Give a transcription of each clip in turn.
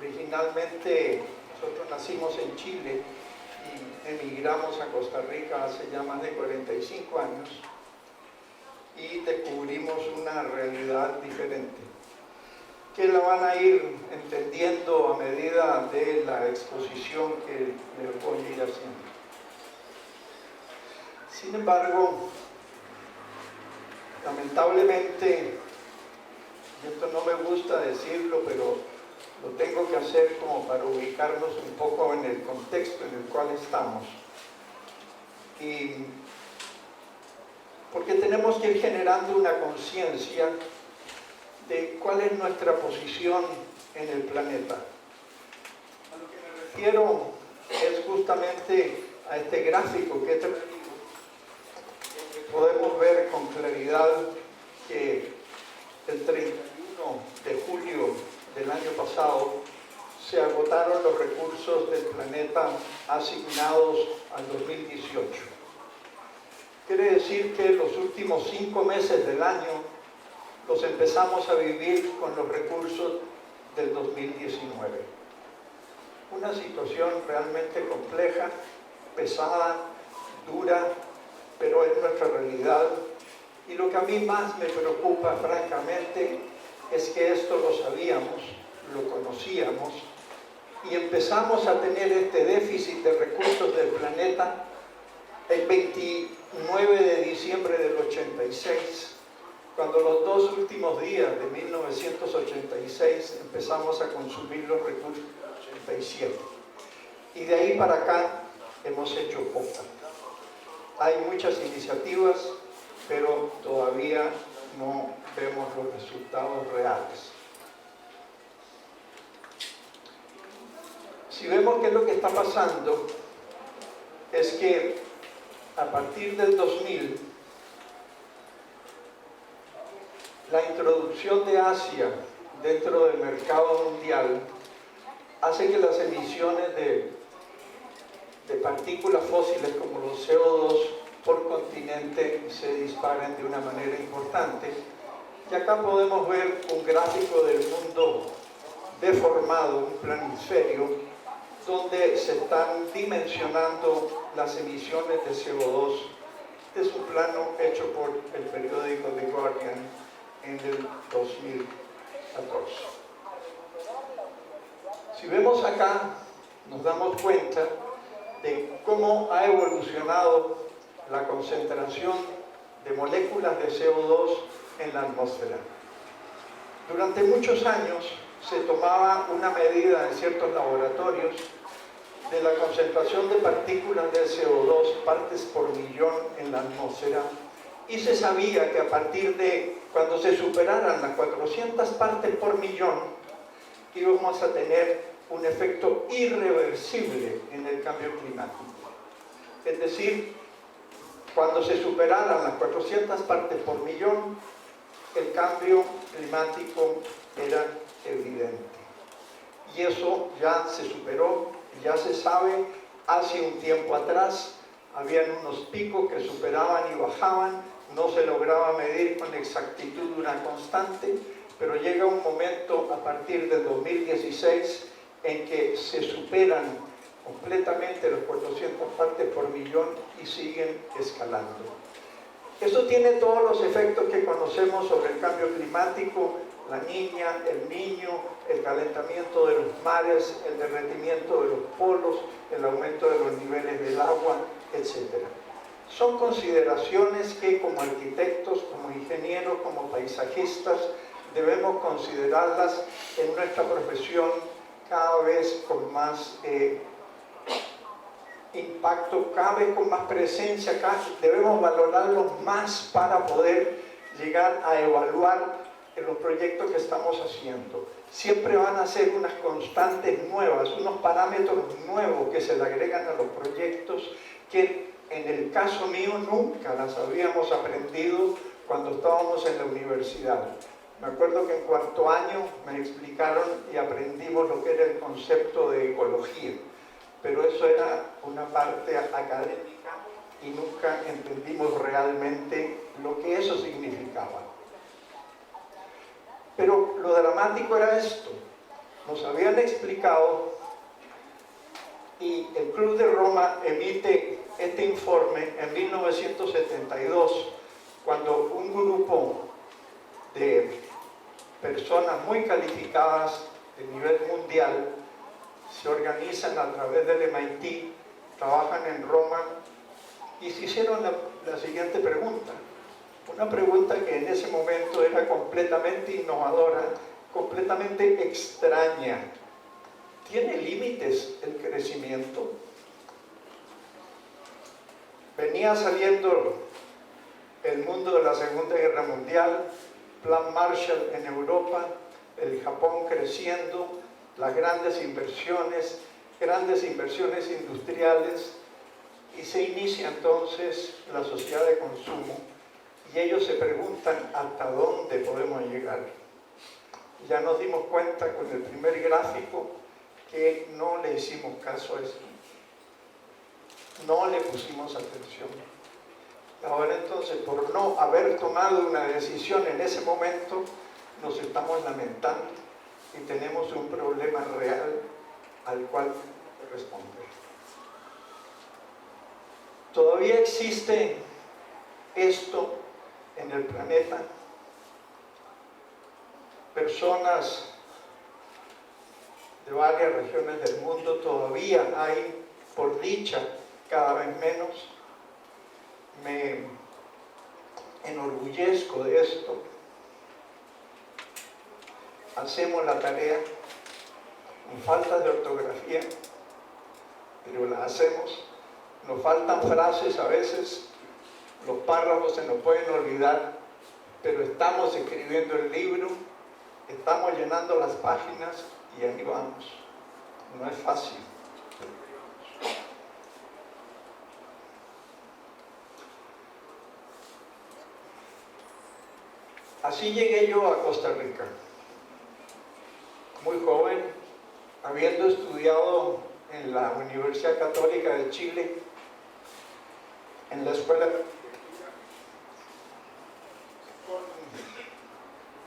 Originalmente nosotros nacimos en Chile y emigramos a Costa Rica hace ya más de 45 años y descubrimos una realidad diferente, que la van a ir entendiendo a medida de la exposición que les voy a ir haciendo. Sin embargo, lamentablemente, y esto no me gusta decirlo, pero lo tengo que hacer como para ubicarnos un poco en el contexto en el cual estamos. Y porque tenemos que ir generando una conciencia de cuál es nuestra posición en el planeta. A lo que me refiero es justamente a este gráfico que he traído, donde podemos ver con claridad que el 31 de julio del año pasado se agotaron los recursos del planeta asignados al 2018. Quiere decir que los últimos 5 meses del año los empezamos a vivir con los recursos del 2019. Una situación realmente compleja, pesada, dura, pero es nuestra realidad. Y lo que a mí más me preocupa, francamente, es que esto lo sabíamos, lo conocíamos, y empezamos a tener este déficit de recursos del planeta el 29 de diciembre del 86, cuando los 2 últimos días de 1986 empezamos a consumir los recursos del 87. Y de ahí para acá hemos hecho poca. Hay muchas iniciativas, pero todavía no vemos los resultados reales. Si vemos qué es lo que está pasando, es que a partir del 2000, la introducción de Asia dentro del mercado mundial hace que las emisiones de partículas fósiles como los CO2 por continente se disparen de una manera importante. Y acá podemos ver un gráfico del mundo deformado, un planisferio, donde se están dimensionando las emisiones de CO2. Este es un plano hecho por el periódico The Guardian en el 2014. Si vemos acá, nos damos cuenta de cómo ha evolucionado la concentración de moléculas de CO2 en la atmósfera. Durante muchos años se tomaba una medida en ciertos laboratorios de la concentración de partículas de CO2, partes por millón en la atmósfera, y se sabía que a partir de cuando se superaran las 400 partes por millón, íbamos a tener un efecto irreversible en el cambio climático. Es decir, cuando se superaran las 400 partes por millón, el cambio climático era evidente. Y eso ya se superó, ya se sabe. Hace un tiempo atrás habían unos picos que superaban y bajaban, no se lograba medir con exactitud una constante, pero llega un momento a partir del 2016 en que se superan completamente los 400 partes por millón y siguen escalando. Eso tiene todos los efectos que conocemos sobre el cambio climático: la niña, el niño, el calentamiento de los mares, el derretimiento de los polos, el aumento de los niveles del agua, etc. Son consideraciones que como arquitectos, como ingenieros, como paisajistas, debemos considerarlas en nuestra profesión cada vez con más impacto, cada vez con más presencia. Debemos valorarlos más para poder llegar a evaluar en los proyectos que estamos haciendo. Siempre van a ser unas constantes nuevas, unos parámetros nuevos que se le agregan a los proyectos que en el caso mío nunca las habíamos aprendido cuando estábamos en la universidad. Me acuerdo que en cuarto año me explicaron y aprendimos lo que era el concepto de ecología, pero eso era una parte académica y nunca entendimos realmente lo que eso significaba. Pero lo dramático era esto: nos habían explicado, y el Club de Roma emite este informe en 1972, cuando un grupo de personas muy calificadas de nivel mundial se organizan a través del MIT, trabajan en Roma y se hicieron la siguiente pregunta. Una pregunta que en ese momento era completamente innovadora, completamente extraña. ¿Tiene límites el crecimiento? Venía saliendo el mundo de la Segunda Guerra Mundial, Plan Marshall en Europa, el Japón creciendo, las grandes inversiones industriales, y se inicia entonces la sociedad de consumo, y ellos se preguntan hasta dónde podemos llegar. Ya nos dimos cuenta con el primer gráfico que no le hicimos caso a esto, no le pusimos atención. Ahora entonces, por no haber tomado una decisión en ese momento, nos estamos lamentando y tenemos un problema real al cual responder. Todavía existe esto en el planeta. Personas de varias regiones del mundo, todavía hay, por dicha, cada vez menos. Me enorgullezco de esto. Hacemos la tarea con falta de ortografía, pero la hacemos. Nos faltan frases a veces, los párrafos se nos pueden olvidar, pero estamos escribiendo el libro, estamos llenando las páginas y ahí vamos. No es fácil. Así llegué yo a Costa Rica, muy joven, habiendo estudiado en la Universidad Católica de Chile, en la escuela.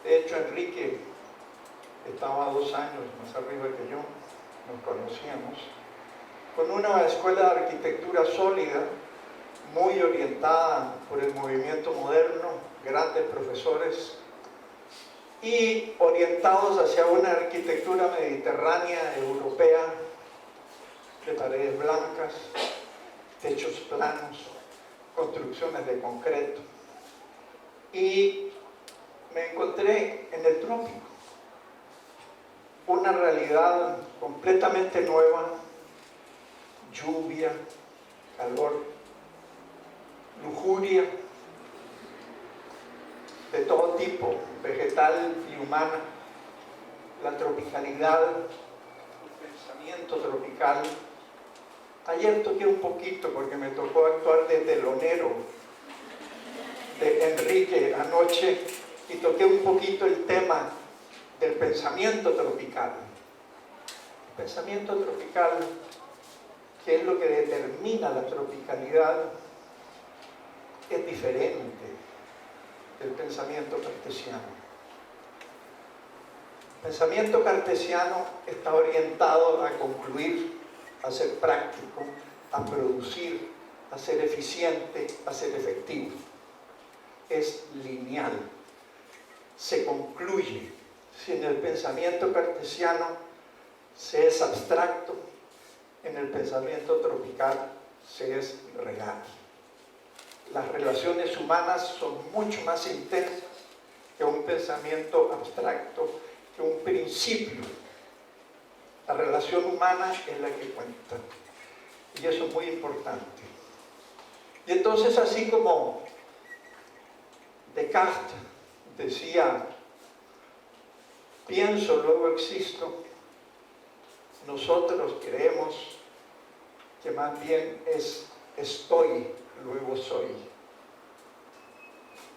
De hecho, Enrique estaba 2 años más arriba que yo, nos conocíamos, con una escuela de arquitectura sólida, muy orientada por el movimiento moderno, grandes profesores, y orientados hacia una arquitectura mediterránea, europea, de paredes blancas, techos planos, construcciones de concreto. Y me encontré en el trópico, una realidad completamente nueva, lluvia, calor, lujuria, de todo tipo, vegetal y humana, la tropicalidad, el pensamiento tropical. Ayer toqué un poquito, porque me tocó actuar de telonero de Enrique anoche, y toqué un poquito el tema del pensamiento tropical. El pensamiento tropical, que es lo que determina la tropicalidad, es diferente del pensamiento cartesiano. El pensamiento cartesiano está orientado a concluir, a ser práctico, a producir, a ser eficiente, a ser efectivo. Es lineal, se concluye. Si en el pensamiento cartesiano se es abstracto, en el pensamiento tropical se es real. Las relaciones humanas son mucho más intensas que un pensamiento abstracto, que un principio. La relación humana es la que cuenta, y eso es muy importante. Y entonces, así como Descartes decía, pienso, luego existo, nosotros creemos que más bien es estoy, luego soy.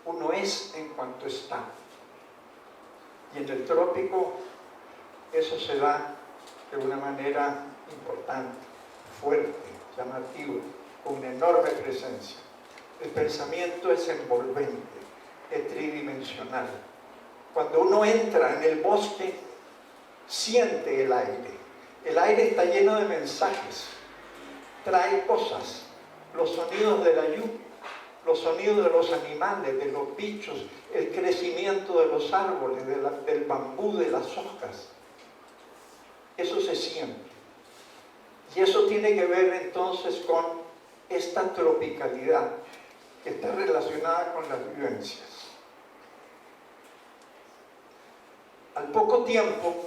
Uno es en cuanto está. Y en el trópico eso se da de una manera importante, fuerte, llamativa, con una enorme presencia. El pensamiento es envolvente, es tridimensional. Cuando uno entra en el bosque, siente el aire. El aire está lleno de mensajes, trae cosas, los sonidos de la lluvia, los sonidos de los animales, de los bichos, el crecimiento de los árboles, del bambú, de las hojas. Eso se siente. Y eso tiene que ver entonces con esta tropicalidad que está relacionada con las vivencias. Al poco tiempo,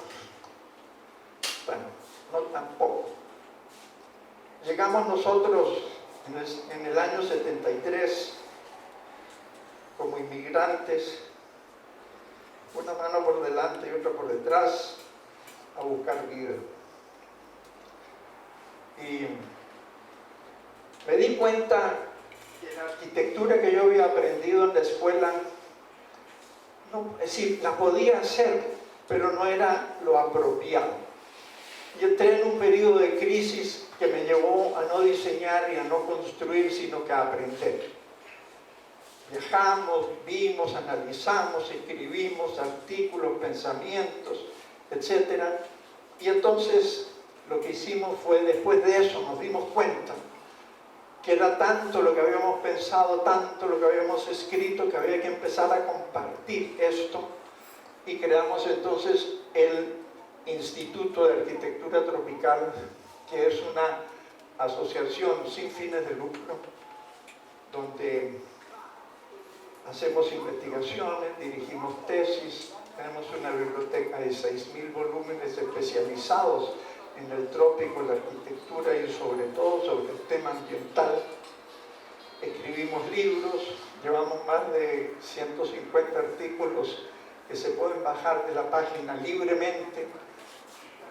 bueno, no tan poco, llegamos nosotros en el año 73 como inmigrantes, una mano por delante y otra por detrás, a buscar vida. Y me di cuenta que la arquitectura que yo había aprendido en la escuela, no, es decir, la podía hacer, pero no era lo apropiado. Y entré en un periodo de crisis que me llevó a no diseñar y a no construir, sino que a aprender. Viajamos, vimos, analizamos, escribimos artículos, pensamientos, etc. Y entonces lo que hicimos fue, después de eso nos dimos cuenta que era tanto lo que habíamos pensado, tanto lo que habíamos escrito, que había que empezar a compartir esto, y creamos entonces el Instituto de Arquitectura Tropical, que es una asociación sin fines de lucro, donde hacemos investigaciones, dirigimos tesis, tenemos una biblioteca de 6.000 volúmenes especializados en el trópico, la arquitectura y sobre todo sobre el tema ambiental. Escribimos libros, llevamos más de 150 artículos que se pueden bajar de la página libremente.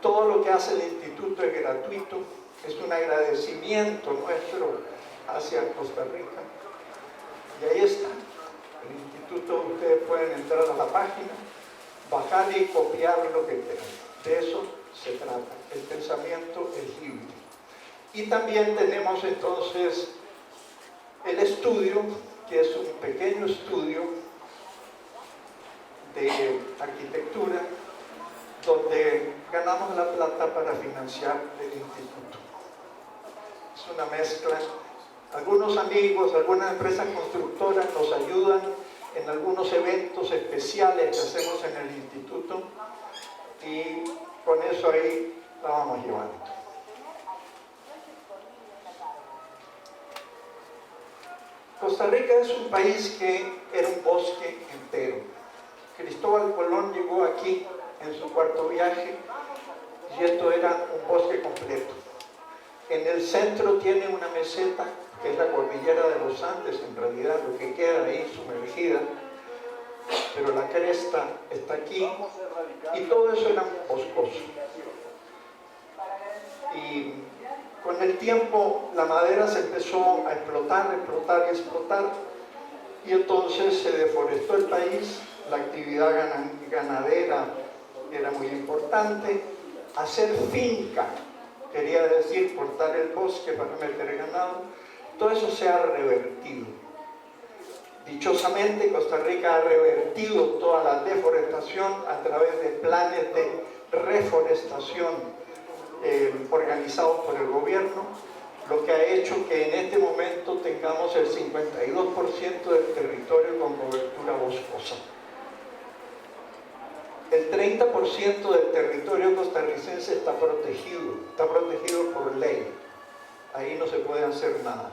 Todo lo que hace el instituto es gratuito, es un agradecimiento nuestro hacia Costa Rica. Y ahí está, el instituto, ustedes pueden entrar a la página, bajar y copiar lo que quieran. De eso se trata, el pensamiento es libre. Y también tenemos entonces el estudio, que es un pequeño estudio de arquitectura, donde ganamos la plata para financiar el instituto. Es una mezcla. Algunos amigos, algunas empresas constructoras nos ayudan en algunos eventos especiales que hacemos en el instituto, y con eso ahí la vamos llevando. Costa Rica es un país que era un bosque entero. Cristóbal Colón llegó aquí en su cuarto viaje y esto era un bosque completo. En el centro tiene una meseta, que es la cordillera de los Andes, en realidad lo que queda ahí sumergida, pero la cresta está aquí, y todo eso era boscoso. Y con el tiempo la madera se empezó a explotar, y entonces se deforestó el país, la actividad ganadera era muy importante, hacer finca, quería decir cortar el bosque para meter ganado, todo eso se ha revertido. Dichosamente, Costa Rica ha revertido toda la deforestación a través de planes de reforestación organizados por el gobierno, lo que ha hecho que en este momento tengamos el 52% del territorio con cobertura boscosa. El 30% del territorio costarricense está protegido por ley. Ahí no se puede hacer nada.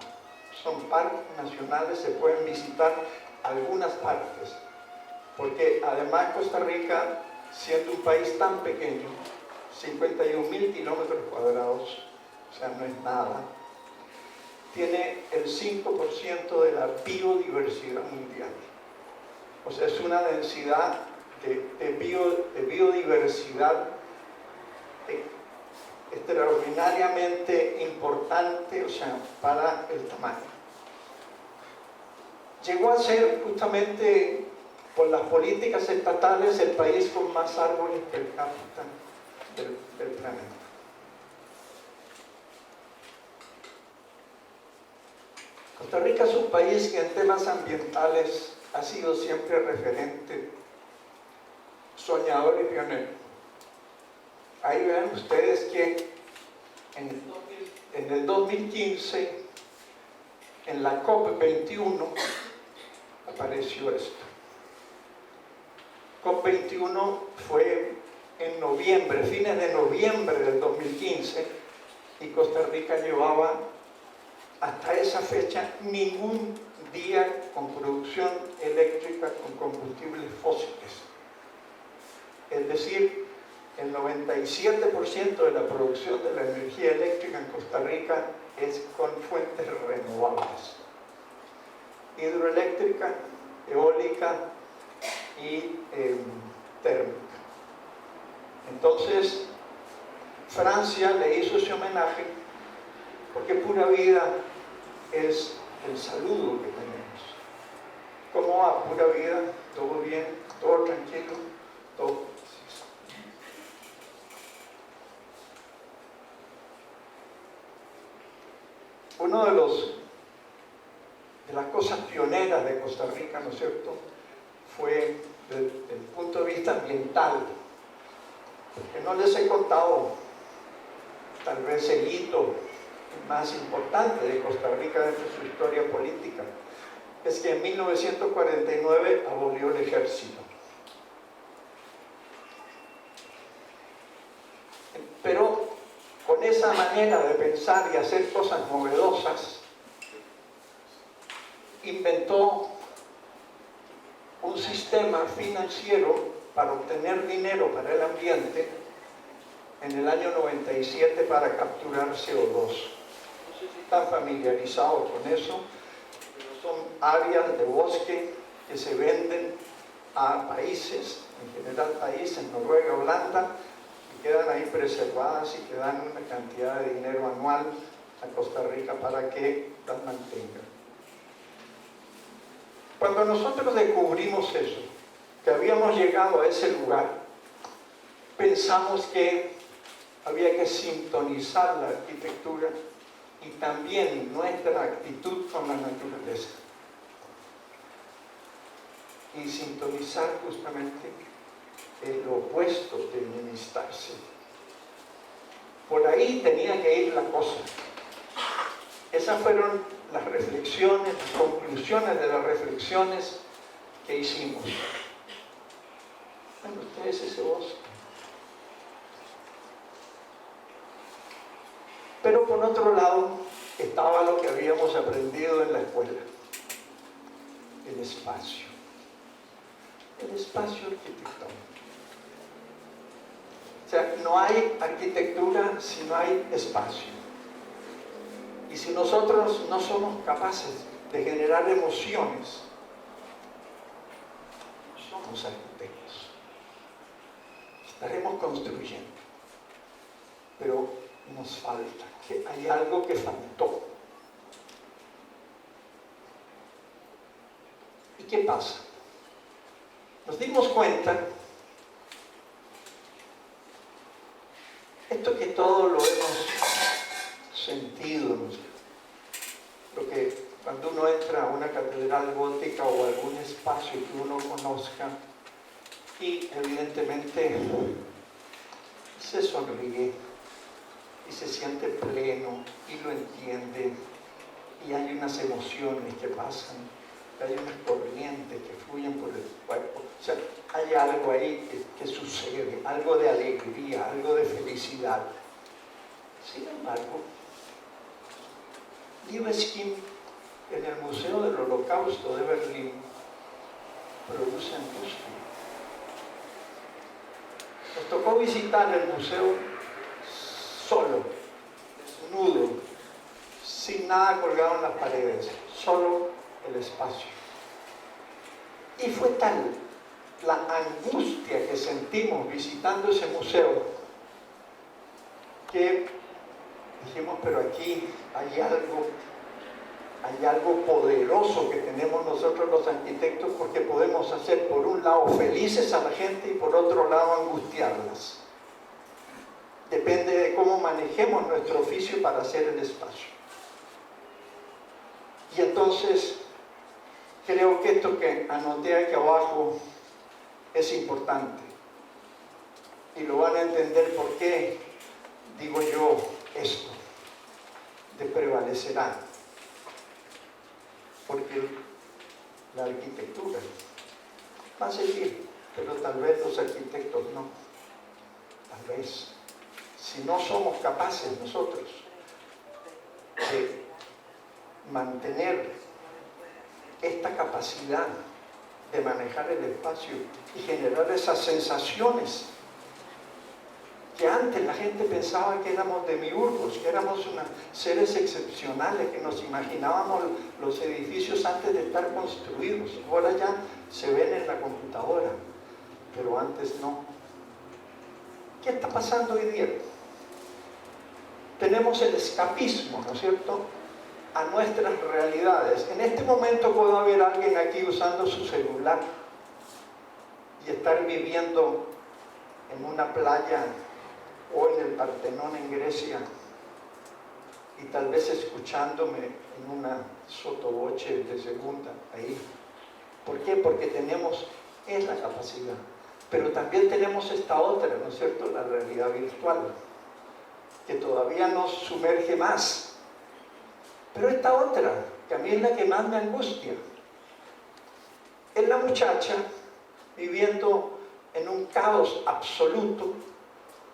Son parques nacionales, se pueden visitar algunas partes, porque además Costa Rica, siendo un país tan pequeño, 51.000 kilómetros cuadrados, o sea, no es nada, tiene el 5% de la biodiversidad mundial. O sea, es una densidad de biodiversidad extraordinariamente importante, o sea, para el tamaño. Llegó a ser justamente por las políticas estatales el país con más árboles per cápita del planeta. Costa Rica es un país que en temas ambientales ha sido siempre referente, soñador y pionero. ahí vean ustedes que en el 2015, en la COP21, apareció esto. COP21 fue en noviembre, fines de noviembre del 2015, y Costa Rica llevaba hasta esa fecha ningún día con producción eléctrica con combustibles fósiles. Es decir, el 97% de la producción de la energía eléctrica en Costa Rica es con fuentes renovables. Hidroeléctrica, eólica y térmica. Entonces, Francia le hizo ese homenaje porque Pura Vida es el saludo que tenemos. ¿Cómo va Pura Vida? ¿Todo bien? ¿Todo tranquilo? ¿Todo? Uno de las cosas pioneras de Costa Rica, ¿no es cierto?, fue desde el punto de vista ambiental, porque no les he contado tal vez el hito más importante de Costa Rica dentro de su historia política, es que en 1949 abolió el ejército. Pero con esa manera de pensar y hacer cosas novedosas, inventó un sistema financiero para obtener dinero para el ambiente en el año 97 para capturar CO2. No sé si están familiarizados con eso, pero son áreas de bosque que se venden a países, en general países, Noruega, Holanda, que quedan ahí preservadas y que dan una cantidad de dinero anual a Costa Rica para que las mantengan. Cuando nosotros descubrimos eso, que habíamos llegado a ese lugar, pensamos que había que sintonizar la arquitectura y también nuestra actitud con la naturaleza. Y sintonizar justamente lo opuesto de enemistarse. Por ahí tenía que ir la cosa. Esas fueron las reflexiones, las conclusiones de las reflexiones que hicimos. Bueno, ustedes ese bosque. Pero por otro lado estaba lo que habíamos aprendido en la escuela, el espacio. El espacio arquitectónico. O sea, no hay arquitectura si no hay espacio. Y si nosotros no somos capaces de generar emociones, somos arquitectos. Estaremos construyendo. Pero nos falta, que hay algo que faltó. ¿Y qué pasa? Nos dimos cuenta, esto que todo lo hemos sentido, lo que cuando uno entra a una catedral gótica o algún espacio que uno conozca y evidentemente se sonríe y se siente pleno y lo entiende y hay unas emociones que pasan, hay unas corrientes que fluyen por el cuerpo, o sea, hay algo ahí que sucede, algo de alegría, algo de felicidad. Sin embargo, Libeskind en el Museo del Holocausto de Berlín produce angustia. Nos tocó visitar el museo solo, desnudo, sin nada colgado en las paredes, solo el espacio. Y fue tal la angustia que sentimos visitando ese museo que dijimos, pero aquí hay algo poderoso que tenemos nosotros los arquitectos, porque podemos hacer por un lado felices a la gente y por otro lado angustiarlas. Depende de cómo manejemos nuestro oficio para hacer el espacio. Y entonces creo que esto que anoté aquí abajo es importante. y lo van a entender por qué digo yo esto, de prevalecerá. Porque la arquitectura va a seguir, pero tal vez los arquitectos no. Tal vez, si no somos capaces nosotros de mantener esta capacidad de manejar el espacio y generar esas sensaciones que antes la gente pensaba que éramos demiurgos, que éramos seres excepcionales, que nos imaginábamos los edificios antes de estar construidos. Ahora ya se ven en la computadora, pero antes no. ¿Qué está pasando hoy día? Tenemos el escapismo, ¿no es cierto?, a nuestras realidades. En este momento puedo haber alguien aquí usando su celular y estar viviendo en una playa o en el Partenón en Grecia y tal vez escuchándome en una sotoboche de segunda ahí. ¿Por qué? Porque tenemos esa capacidad, pero también tenemos esta otra, ¿no es cierto?, la realidad virtual, que todavía nos sumerge más. Pero esta otra, que a mí es la que más me angustia, es la muchacha viviendo en un caos absoluto,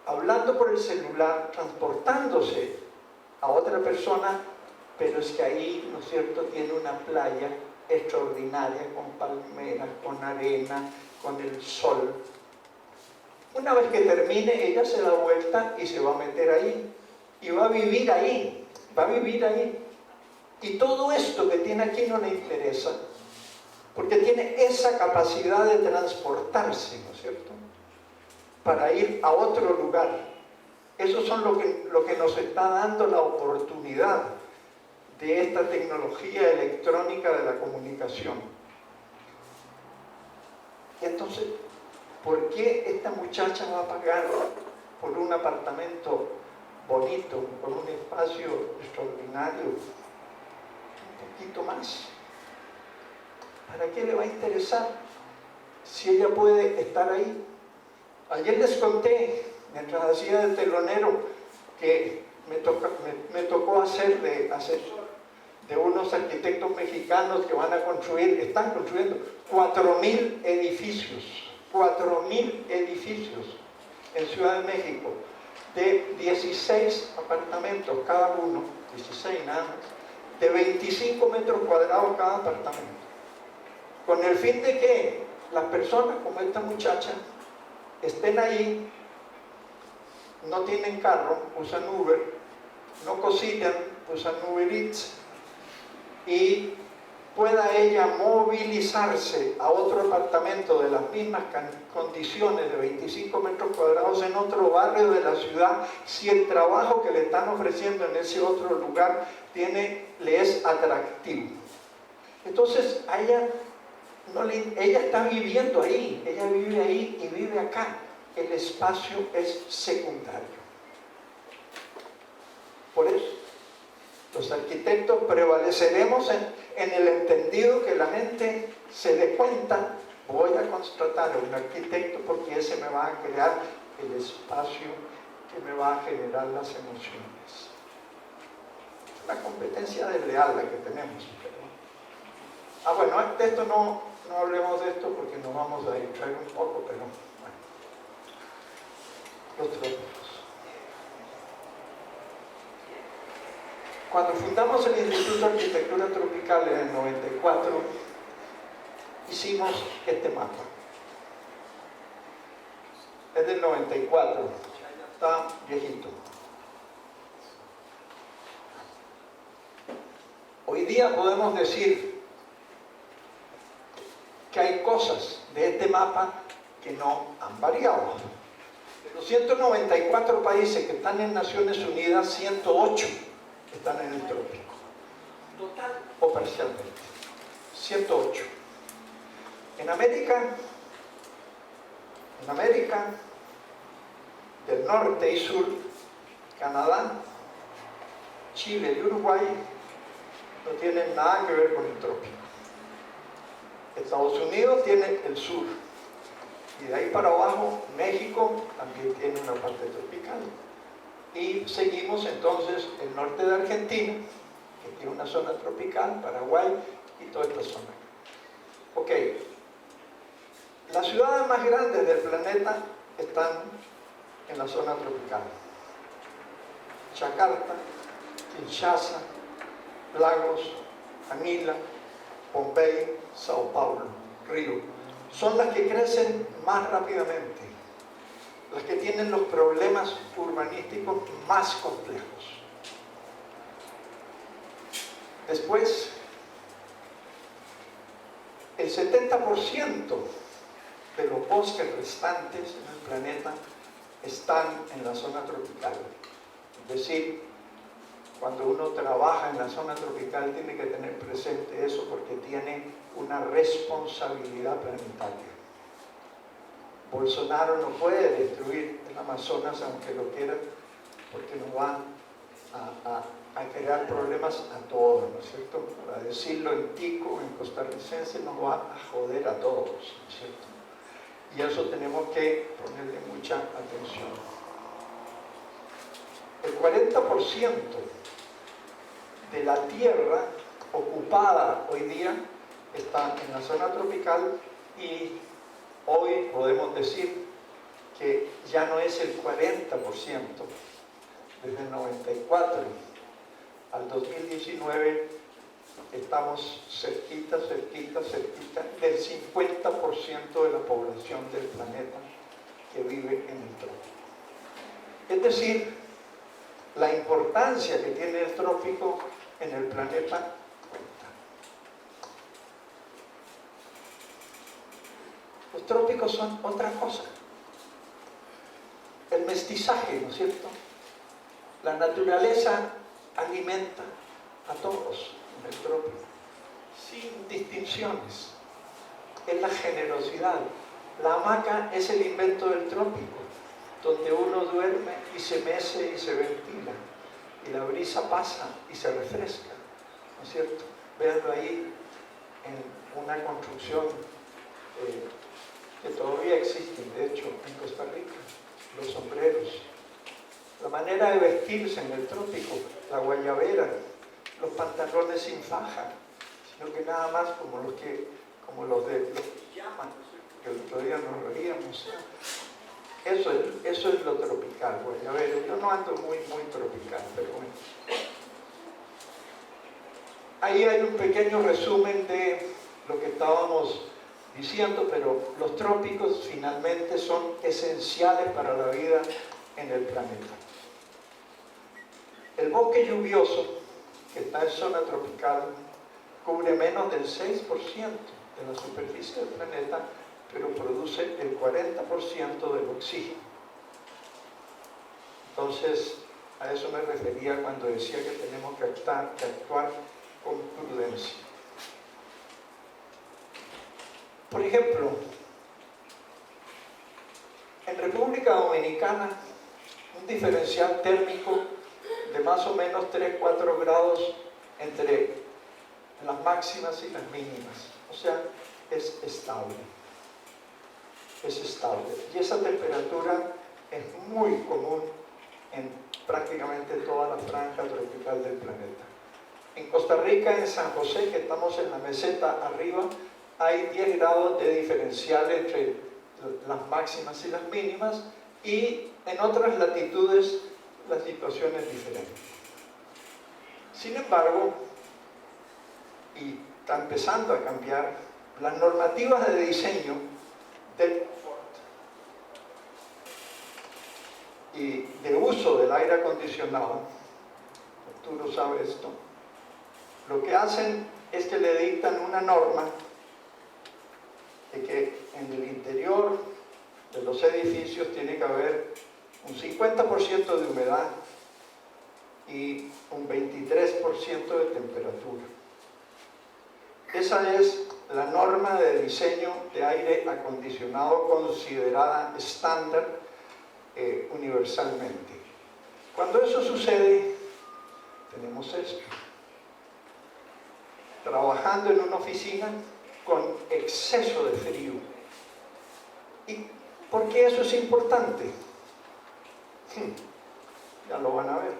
hablando por el celular, transportándose a otra persona, pero es que ahí, ¿no es cierto?, tiene una playa extraordinaria, con palmeras, con arena, con el sol. Una vez que termine, ella se da vuelta y se va a meter ahí, y va a vivir ahí, va a vivir ahí. Y todo esto que tiene aquí no le interesa, porque tiene esa capacidad de transportarse, ¿no es cierto?, para ir a otro lugar. Eso son lo que nos está dando la oportunidad de esta tecnología electrónica de la comunicación. Entonces, ¿por qué esta muchacha va a pagar por un apartamento bonito, por un espacio extraordinario, un poquito más? ¿Para qué le va a interesar si ella puede estar ahí? Ayer les conté, mientras hacía de telonero, que me tocó hacer de asesor de unos arquitectos mexicanos que van a construir, están construyendo 4.000 edificios, 4.000 edificios en Ciudad de México, de 16 apartamentos cada uno, 16 nada más, de 25 metros cuadrados cada apartamento, con el fin de que las personas como esta muchacha estén ahí, no tienen carro, usan Uber, no cocinan, usan Uber Eats, y pueda ella movilizarse a otro apartamento de las mismas condiciones de 25 metros cuadrados en otro barrio de la ciudad, si el trabajo que le están ofreciendo en ese otro lugar le es atractivo. Entonces a ella, ella está viviendo ahí, ella vive ahí y vive acá. El espacio es secundario. Por eso los arquitectos prevaleceremos en el entendido que la gente se dé cuenta: voy a contratar a un arquitecto porque ese me va a crear el espacio que me va a generar las emociones. Es una competencia desleal la que tenemos. Bueno, de esto no hablemos de esto porque nos vamos a distraer un poco, pero bueno. Los trópicos. Cuando fundamos el Instituto de Arquitectura Tropical en el 94, hicimos este mapa. Es del 94, está viejito. Hoy día podemos decir que hay cosas de este mapa que no han variado. De los 194 países que están en Naciones Unidas, 108 están en el trópico, total o parcialmente, 108. En América del norte y sur, Canadá, Chile y Uruguay no tienen nada que ver con el trópico. Estados Unidos tiene el sur, Y de ahí para abajo, México también tiene una parte tropical. Y seguimos entonces el norte de Argentina, que tiene una zona tropical, Paraguay y toda esta zona. Ok, las ciudades más grandes del planeta están en la zona tropical. Yakarta, Kinshasa, Lagos, Manila, Pompey, Sao Paulo, Río. Son las que crecen más rápidamente, las que tienen los problemas urbanísticos más complejos. Después, el 70% de los bosques restantes en el planeta están en la zona tropical. Es decir, cuando uno trabaja en la zona tropical tiene que tener presente eso porque tiene una responsabilidad planetaria. Bolsonaro no puede destruir el Amazonas aunque lo quiera, porque nos va a crear problemas a todos, ¿no es cierto? Para decirlo en tico, en costarricense, nos va a joder a todos, ¿no es cierto? Y a eso tenemos que ponerle mucha atención. El 40% de la tierra ocupada hoy día está en la zona tropical y hoy podemos decir que ya no es el 40%. Desde el 94 al 2019 estamos cerquita del 50% de la población del planeta que vive en el trópico. Es decir, la importancia que tiene el trópico en el planeta cuenta. Los trópicos son otra cosa. El mestizaje, ¿no es cierto? La naturaleza alimenta a todos en el trópico, sin distinciones. Es la generosidad. La hamaca es el invento del trópico, donde uno duerme y se mece y se ventila, y la brisa pasa y se refresca, ¿no es cierto? Véanlo ahí en una construcción que todavía existe, de hecho, en Costa Rica, los sombreros. La manera de vestirse en el trópico, la guayabera, los pantalones sin faja, sino que nada más como los que llaman, que el otro día nos reíamos. Eso es lo tropical, guayabero. Yo no ando muy tropical, pero bueno. Ahí hay un pequeño resumen de lo que estábamos diciendo, pero los trópicos finalmente son esenciales para la vida en el planeta. El bosque lluvioso, que está en zona tropical, cubre menos del 6% de la superficie del planeta, pero produce el 40% del oxígeno. Entonces, a eso me refería cuando decía que tenemos que actuar con prudencia. Por ejemplo, en República Dominicana, un diferencial térmico de más o menos 3-4 grados entre las máximas y las mínimas. O sea, es estable. Es estable. Y esa temperatura es muy común en prácticamente toda la franja tropical del planeta. En Costa Rica, en San José, que estamos en la meseta arriba, hay 10 grados de diferencial entre las máximas y las mínimas, y en otras latitudes la situación es diferente. Sin embargo, y está empezando a cambiar, las normativas de diseño del confort y de uso del aire acondicionado, Arturo sabe esto, lo que hacen es que le dictan una norma de que en el interior de los edificios tiene que haber un 50% de humedad y un 23% de temperatura. Esa es la norma de diseño de aire acondicionado considerada estándar universalmente. Cuando eso sucede, tenemos esto. Trabajando en una oficina con exceso de frío y ¿Por qué eso es importante? Ya lo van a ver.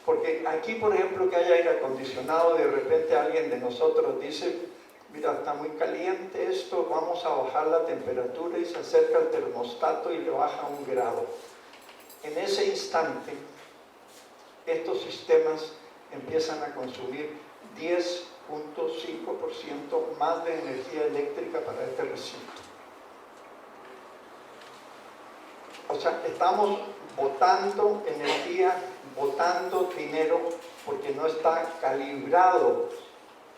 Porque aquí, por ejemplo, que hay aire acondicionado, de repente alguien de nosotros dice, mira, está muy caliente esto, vamos a bajar la temperatura, y se acerca al termostato y le baja 1 grado. En ese instante, estos sistemas empiezan a consumir 10.5% más de energía eléctrica para este recinto. O sea, estamos botando energía, botando dinero, porque no está calibrado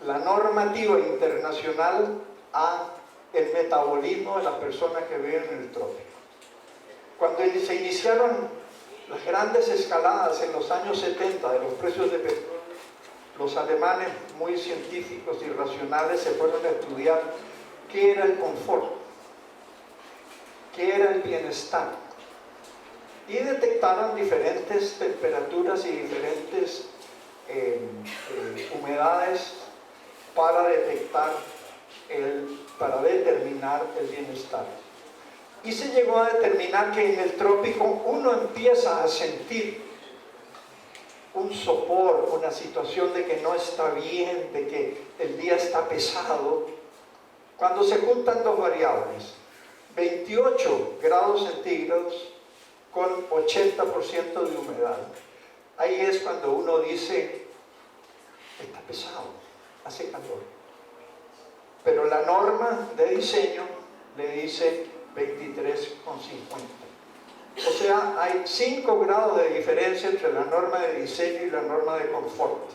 la normativa internacional a el metabolismo de las personas que viven en el trópico. Cuando se iniciaron las grandes escaladas en los años 70 de los precios de petróleo, los alemanes, muy científicos y racionales, se fueron a estudiar qué era el confort, qué era el bienestar, y detectaron diferentes temperaturas y diferentes humedades para determinar el bienestar. Y se llegó a determinar que en el trópico uno empieza a sentir un sopor, una situación de que no está bien, de que el día está pesado, cuando se juntan dos variables, 28 grados centígrados con 80% de humedad. Ahí es cuando uno dice, está pesado, hace calor. Pero la norma de diseño le dice 23,50. O sea, hay 5 grados de diferencia entre la norma de diseño y la norma de confort.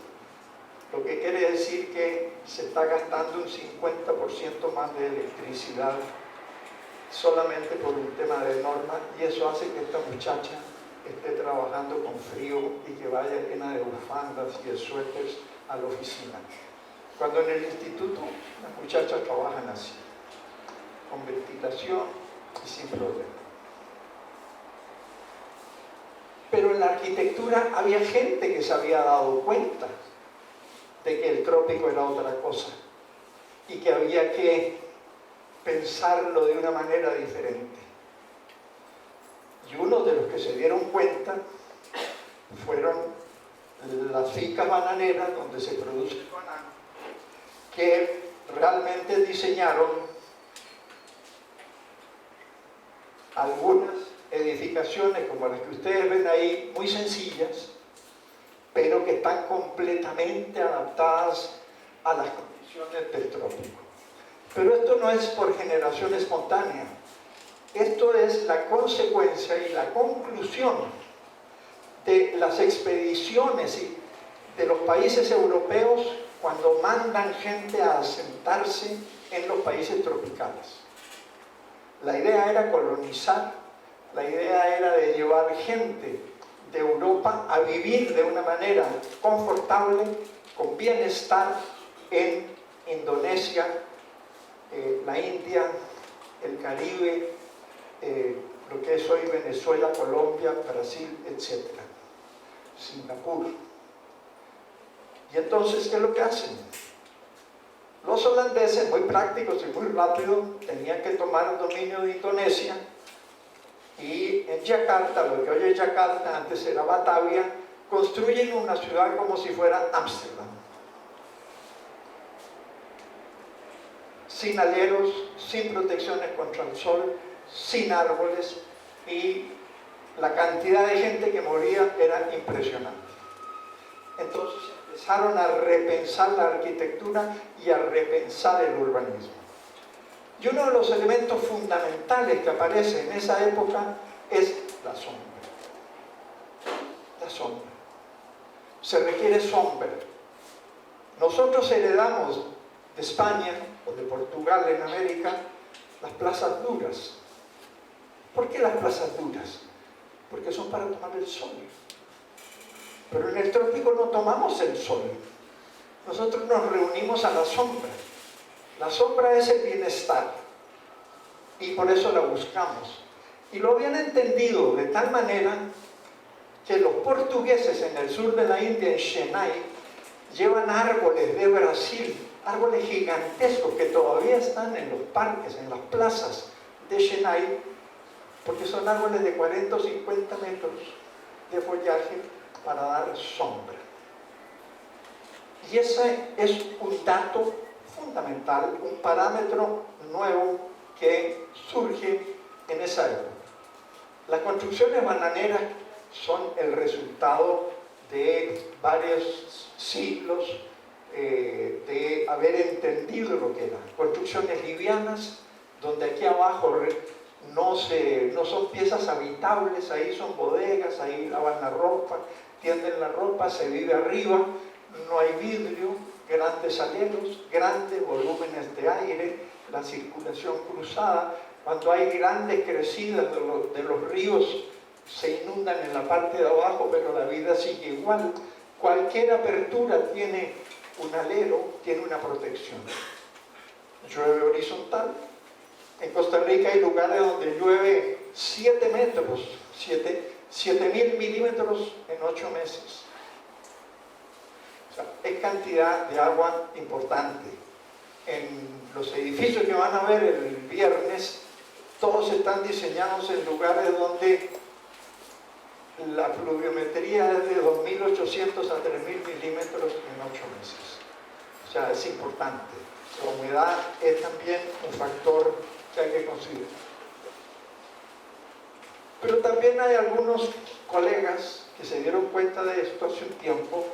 Lo que quiere decir que se está gastando un 50% más de electricidad solamente por un tema de norma, y eso hace que esta muchacha esté trabajando con frío y que vaya llena de bufandas y de suéteres a la oficina. Cuando en el instituto las muchachas trabajan así, con ventilación y sin problema. Pero en la arquitectura había gente que se había dado cuenta de que el trópico era otra cosa y que había que pensarlo de una manera diferente. Y uno de los que se dieron cuenta fueron las fincas bananeras donde se produce el banano, que realmente diseñaron algunas edificaciones como las que ustedes ven ahí, muy sencillas, pero que están completamente adaptadas a las condiciones del trópico. Pero esto no es por generación espontánea, esto es la consecuencia y la conclusión de las expediciones de los países europeos cuando mandan gente a asentarse en los países tropicales. La idea era colonizar, la idea era de llevar gente de Europa a vivir de una manera confortable, con bienestar en Indonesia, la India, el Caribe, lo que es hoy Venezuela, Colombia, Brasil, etc. Singapur. Y entonces, ¿qué es lo que hacen? Los holandeses, muy prácticos y muy rápidos, tenían que tomar el dominio de Indonesia, y en Yakarta, lo que hoy es Yakarta, antes era Batavia, construyen una ciudad como si fuera Ámsterdam. Sin aleros, sin protecciones contra el sol, sin árboles, y la cantidad de gente que moría era impresionante. Entonces empezaron a repensar la arquitectura y a repensar el urbanismo. Y uno de los elementos fundamentales que aparece en esa época es la sombra. La sombra. Se requiere sombra. Nosotros heredamos de España o de Portugal en América las plazas duras. ¿Por qué las plazas duras? Porque son para tomar el sol. Pero en el trópico no tomamos el sol. Nosotros nos reunimos a la sombra. La sombra es el bienestar y por eso la buscamos. Y lo habían entendido de tal manera que los portugueses en el sur de la India, en Chennai, llevan árboles de Brasil, árboles gigantescos que todavía están en los parques, en las plazas de Chennai, porque son árboles de 40 o 50 metros de follaje para dar sombra. Y ese es un dato fundamental, un parámetro nuevo que surge en esa época. Las construcciones bananeras son el resultado de varios siglos de haber entendido lo que eran construcciones livianas, donde aquí abajo no son piezas habitables, ahí son bodegas, ahí lavan la ropa, tienden la ropa, se vive arriba, no hay vidrio, grandes aleros, grandes volúmenes de aire, la circulación cruzada. Cuando hay grandes crecidas de los ríos, se inundan en la parte de abajo, pero la vida sigue igual. Cualquier apertura tiene un alero, tiene una protección. Llueve horizontal. En Costa Rica hay lugares donde llueve 7 metros, 7.000 milímetros en 8 meses. O sea, es cantidad de agua importante. En los edificios que van a ver el viernes, todos están diseñados en lugares donde la pluviometría es de 2.800 a 3.000 milímetros en 8 meses. O sea, es importante. La humedad es también un factor que hay que considerar. Pero también hay algunos colegas que se dieron cuenta de esto hace un tiempo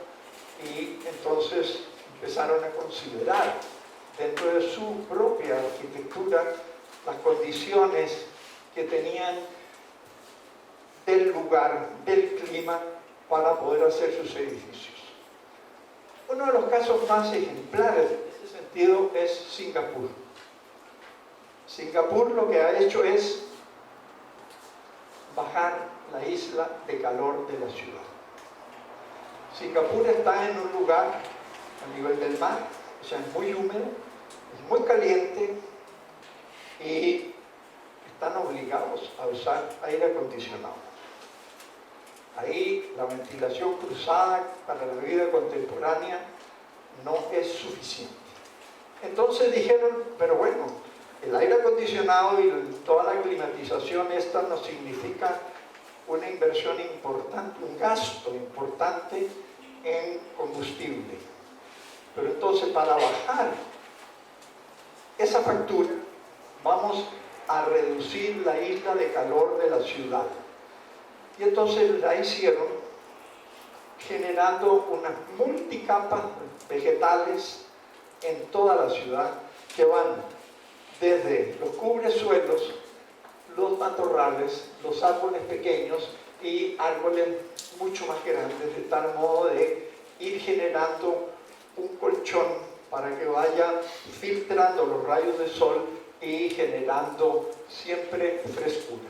y entonces empezaron a considerar dentro de su propia arquitectura las condiciones que tenían del lugar, del clima, para poder hacer sus edificios. Uno de los casos más ejemplares en ese sentido es Singapur. Singapur lo que ha hecho es bajar la isla de calor de la ciudad. Singapur está en un lugar a nivel del mar, o sea, es muy húmedo, es muy caliente y están obligados a usar aire acondicionado. Ahí la ventilación cruzada para la vida contemporánea no es suficiente. Entonces dijeron, pero bueno, el aire acondicionado y toda la climatización esta nos significa una inversión importante, un gasto importante en combustible. Pero entonces para bajar esa factura vamos a reducir la isla de calor de la ciudad. Y entonces la hicieron generando unas multicapas vegetales en toda la ciudad que van desde los cubresuelos, los matorrales, los árboles pequeños y árboles mucho más grandes, de tal modo de ir generando un colchón para que vaya filtrando los rayos de sol y generando siempre frescura.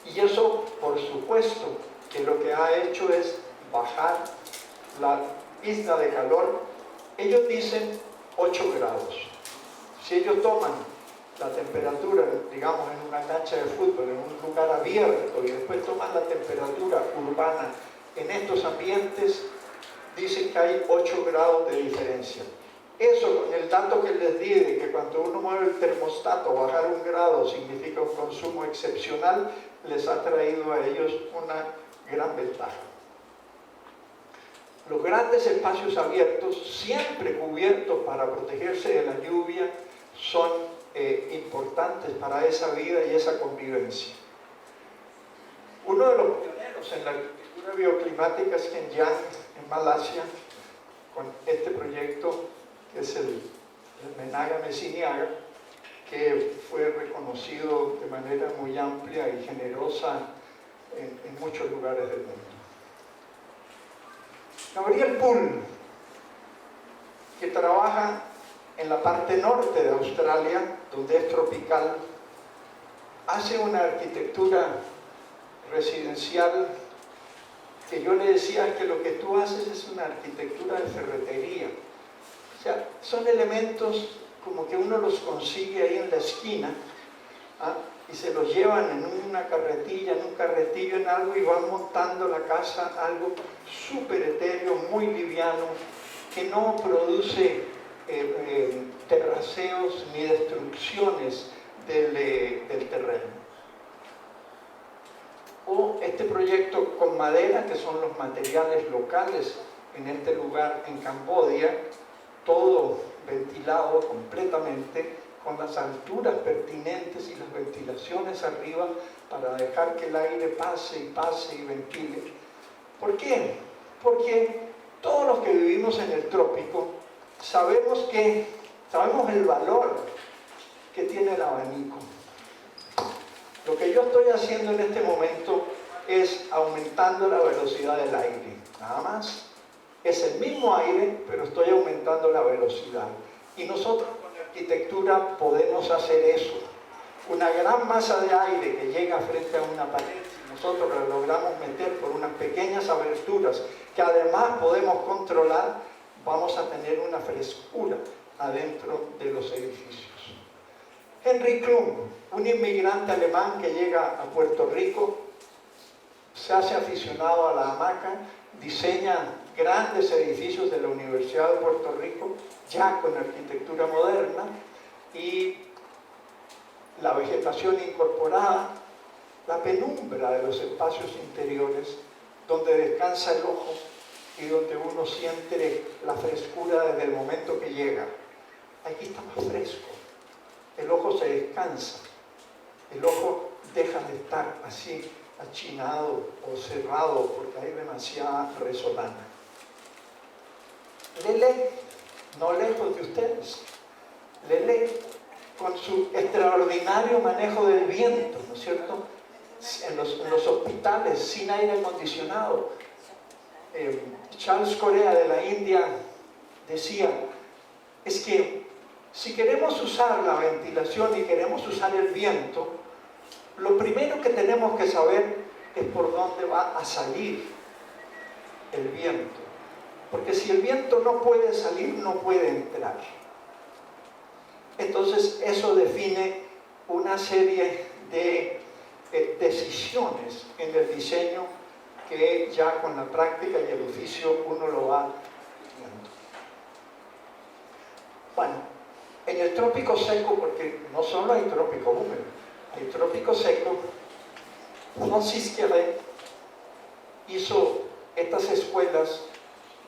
Y eso, por supuesto, que lo que ha hecho es bajar la isla de calor. Ellos dicen 8 grados. Si ellos toman la temperatura, digamos, en una cancha de fútbol, en un lugar abierto, y después toman la temperatura urbana en estos ambientes, dicen que hay 8 grados de diferencia. Eso, con el dato que les di de que cuando uno mueve el termostato, bajar 1 grado significa un consumo excepcional, les ha traído a ellos una gran ventaja. Los grandes espacios abiertos, siempre cubiertos para protegerse de la lluvia, son importantes para esa vida y esa convivencia. Uno de los pioneros en la arquitectura bioclimática es Kenyang, en Malasia, con este proyecto que es el Menaga Mesiniaga, que fue reconocido de manera muy amplia y generosa en muchos lugares del mundo. Gabriel Bull, que trabaja en la parte norte de Australia, donde es tropical, hace una arquitectura residencial que yo le decía que lo que tú haces es una arquitectura de ferretería. O sea, son elementos como que uno los consigue ahí en la esquina, ¿ah? Y se los llevan en una carretilla, en un carretillo, en algo, y van montando la casa, algo súper etéreo, muy liviano, que no produce terraceos ni destrucciones del terreno. o este proyecto con madera, que son los materiales locales en este lugar en Camboya, todo ventilado completamente, con las alturas pertinentes y las ventilaciones arriba para dejar que el aire pase y pase y ventile. ¿Por qué? Porque todos los que vivimos en el trópico sabemos el valor que tiene el abanico. Lo que yo estoy haciendo en este momento es aumentando la velocidad del aire, nada más. Es el mismo aire, pero estoy aumentando la velocidad. Y nosotros con la arquitectura podemos hacer eso. Una gran masa de aire que llega frente a una pared, si nosotros la logramos meter por unas pequeñas aberturas que además podemos controlar, vamos a tener una frescura adentro de los edificios. Henry Klum, un inmigrante alemán que llega a Puerto Rico, se hace aficionado a la hamaca, diseña grandes edificios de la Universidad de Puerto Rico, ya con arquitectura moderna, y la vegetación incorporada, la penumbra de los espacios interiores, donde descansa el ojo y donde uno siente la frescura desde el momento que llega. Aquí está más fresco, el ojo se descansa, el ojo deja de estar así achinado o cerrado porque hay demasiada resolana. Lele, no lejos de ustedes, Lele, con su extraordinario manejo del viento, ¿no es cierto? En los hospitales, sin aire acondicionado. Charles Correa de la India decía, es que si queremos usar la ventilación y queremos usar el viento, lo primero que tenemos que saber es por dónde va a salir el viento. Porque si el viento no puede salir, no puede entrar. Entonces eso define una serie de decisiones en el diseño que ya con la práctica y el oficio uno lo va viendo. Bueno, en el trópico seco, porque no solo hay trópico húmedo, hay trópico seco, Francis Queré hizo estas escuelas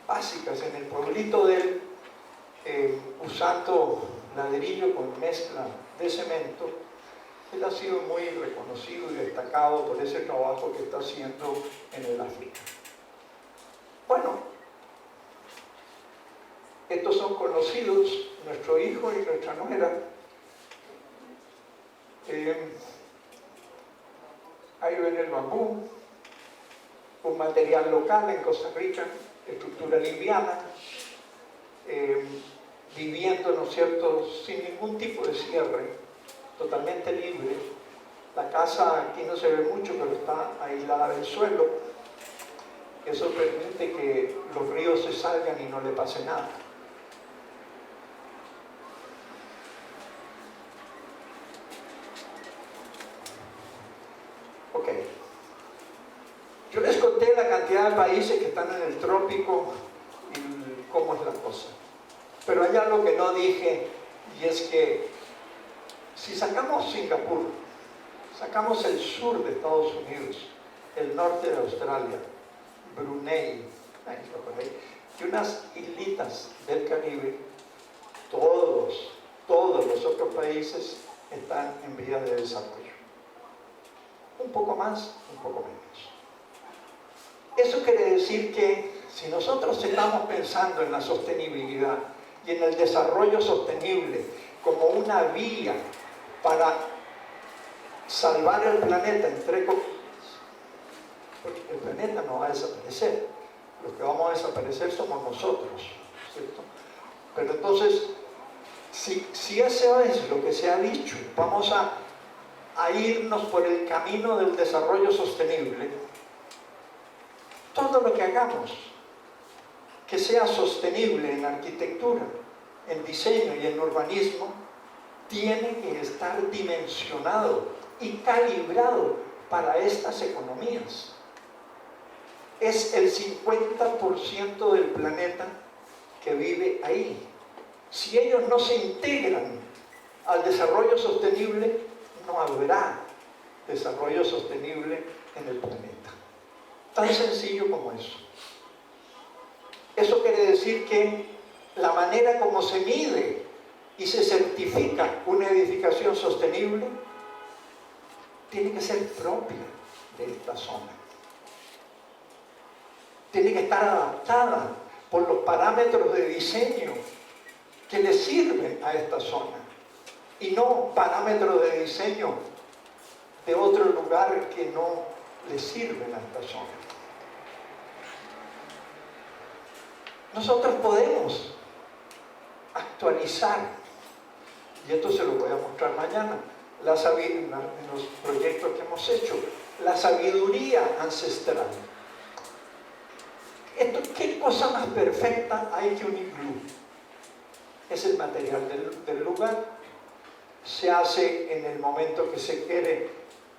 básicas en el pueblito de él, usando ladrillo con mezcla de cemento. Él ha sido muy reconocido y destacado por ese trabajo que está haciendo en el África. Bueno, estos son conocidos, nuestro hijo y nuestra nuera. Ahí ven el bambú, un material local en Costa Rica, estructura liviana, viviendo, ¿no es cierto?, sin ningún tipo de cierre, totalmente libre. La casa aquí no se ve mucho, pero está aislada del suelo. Eso permite que los ríos se salgan y no le pase nada. Ok. Yo les conté la cantidad de países que están en el trópico y cómo es la cosa. Pero hay algo que no dije, y es que si sacamos Singapur, sacamos el sur de Estados Unidos, el norte de Australia, Brunei, y unas islitas del Caribe, todos los otros países están en vías de desarrollo. Un poco más, un poco menos. Eso quiere decir que si nosotros estamos pensando en la sostenibilidad y en el desarrollo sostenible como una vía para salvar el planeta, entre comillas, porque el planeta no va a desaparecer, los que vamos a desaparecer somos nosotros, ¿cierto? Pero entonces, si eso es lo que se ha dicho, vamos a irnos por el camino del desarrollo sostenible, todo lo que hagamos que sea sostenible en arquitectura, en diseño y en urbanismo, tiene que estar dimensionado y calibrado para estas economías. Es el 50% del planeta que vive ahí. Si ellos no se integran al desarrollo sostenible, no habrá desarrollo sostenible en el planeta. Tan sencillo como eso. Eso quiere decir que la manera como se mide y se certifica una edificación sostenible tiene que ser propia de esta zona. Tiene que estar adaptada por los parámetros de diseño que le sirven a esta zona y no parámetros de diseño de otro lugar que no le sirven a esta zona. Nosotros podemos actualizar, y esto se lo voy a mostrar mañana, en los proyectos que hemos hecho, la sabiduría ancestral. ¿Qué cosa más perfecta hay que un iglú? Es el material del lugar. Se hace en el momento que se quiere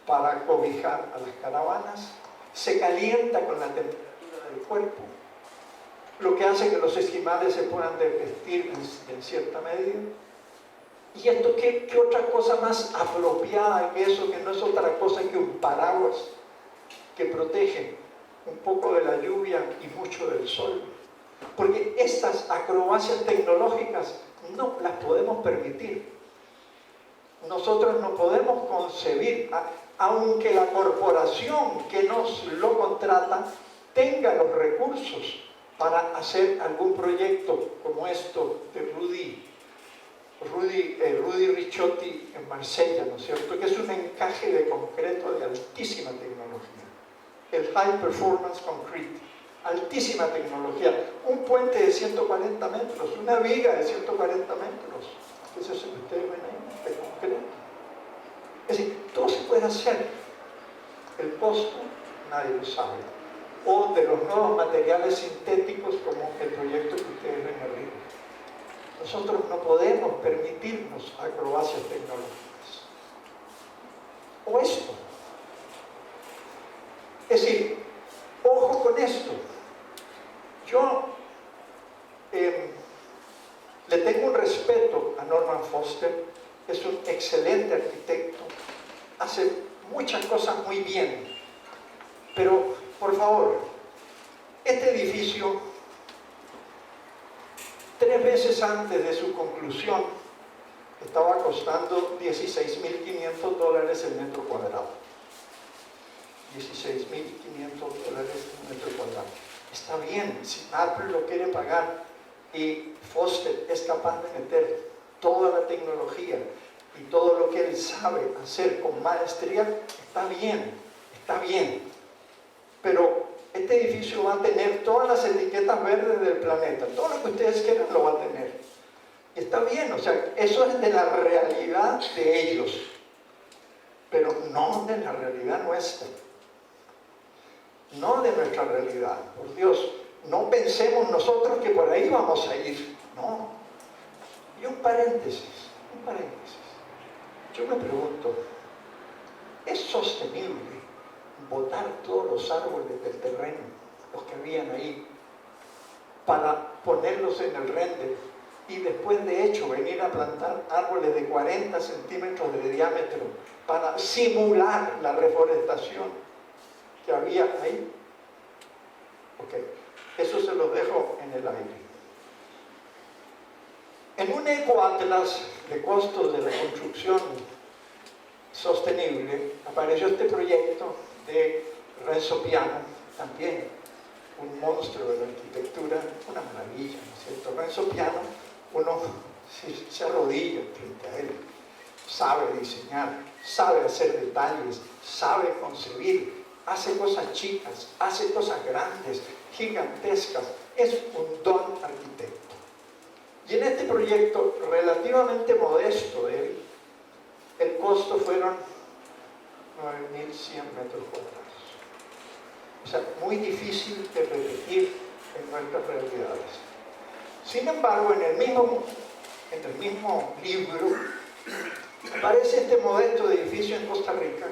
para cobijar a las caravanas. Se calienta con la temperatura del cuerpo, lo que hace que los esquimales se puedan desvestir en cierta medida. ¿Y esto qué otra cosa más apropiada que eso, que no es otra cosa que un paraguas que protege un poco de la lluvia y mucho del sol? Porque estas acrobacias tecnológicas no las podemos permitir. Nosotros no podemos concebir, aunque la corporación que nos lo contrata tenga los recursos para hacer algún proyecto como esto de Rudy Ricciotti en Marsella, ¿no es cierto? Que es un encaje de concreto de altísima tecnología. El High Performance Concrete, altísima tecnología. Un puente de 140 metros, una viga de 140 metros. Eso es lo que ustedes ven ahí, de concreto. Es decir, todo se puede hacer. El costo, nadie lo sabe. O de los nuevos materiales sintéticos como el proyecto que ustedes ven arriba. Nosotros no podemos permitirnos acrobacias tecnológicas. O esto. Es decir, ojo con esto. Yo le tengo un respeto a Norman Foster, es un excelente arquitecto, hace muchas cosas muy bien, pero por favor, este edificio, 3 veces antes de su conclusión, estaba costando $16.500 el metro cuadrado. $16.500 el metro cuadrado. Está bien, si Apple lo quiere pagar y Foster es capaz de meter toda la tecnología y todo lo que él sabe hacer con maestría, está bien, está bien. Pero este edificio va a tener todas las etiquetas verdes del planeta, todo lo que ustedes quieran lo va a tener. Y está bien, o sea, eso es de la realidad de ellos, pero no de la realidad nuestra. No de nuestra realidad, por Dios, no pensemos nosotros que por ahí vamos a ir, no. Y un paréntesis. Yo me pregunto, ¿es sostenible botar todos los árboles del terreno, los que habían ahí, para ponerlos en el render y después de hecho venir a plantar árboles de 40 centímetros de diámetro para simular la reforestación que había ahí? Ok, eso se lo dejo en el aire. En un ecoatlas de costos de la construcción sostenible apareció este proyecto de Renzo Piano, también un monstruo de la arquitectura, una maravilla, ¿no es cierto? Renzo Piano, uno se arrodilla frente a él, sabe diseñar, sabe hacer detalles, sabe concebir, hace cosas chicas, hace cosas grandes, gigantescas, es un don arquitecto. Y en este proyecto relativamente modesto de él, el costo fueron 9.100 metros cuadrados. O sea, muy difícil de repetir en nuestras realidades. Sin embargo, en el mismo libro aparece este modesto edificio en Costa Rica,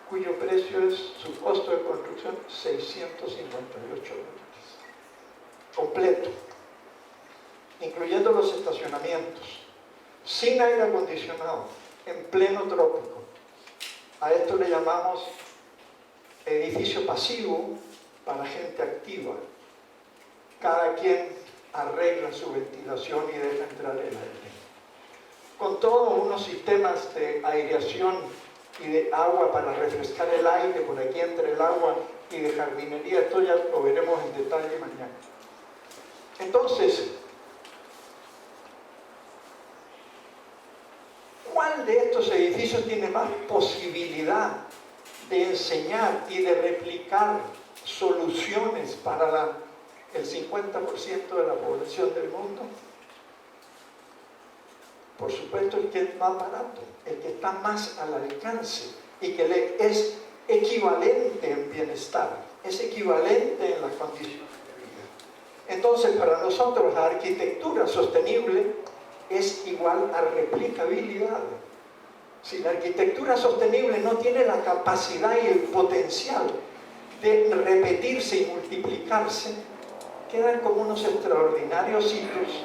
cuyo precio es, su costo de construcción, 658 dólares. Completo, incluyendo los estacionamientos, sin aire acondicionado, en pleno trópico. A esto le llamamos edificio pasivo para gente activa. Cada quien arregla su ventilación y deja entrar el aire. Con todos unos sistemas de aireación y de agua para refrescar el aire, por aquí entra el agua, y de jardinería. Esto ya lo veremos en detalle mañana. Entonces, ¿cuál de estos edificios tiene más posibilidad de enseñar y de replicar soluciones para el 50% de la población del mundo? Por supuesto, el que es más barato, el que está más al alcance y que le es equivalente en bienestar, es equivalente en las condiciones de vida. Entonces, para nosotros la arquitectura sostenible es igual a replicabilidad. Si la arquitectura sostenible no tiene la capacidad y el potencial de repetirse y multiplicarse, quedan como unos extraordinarios sitios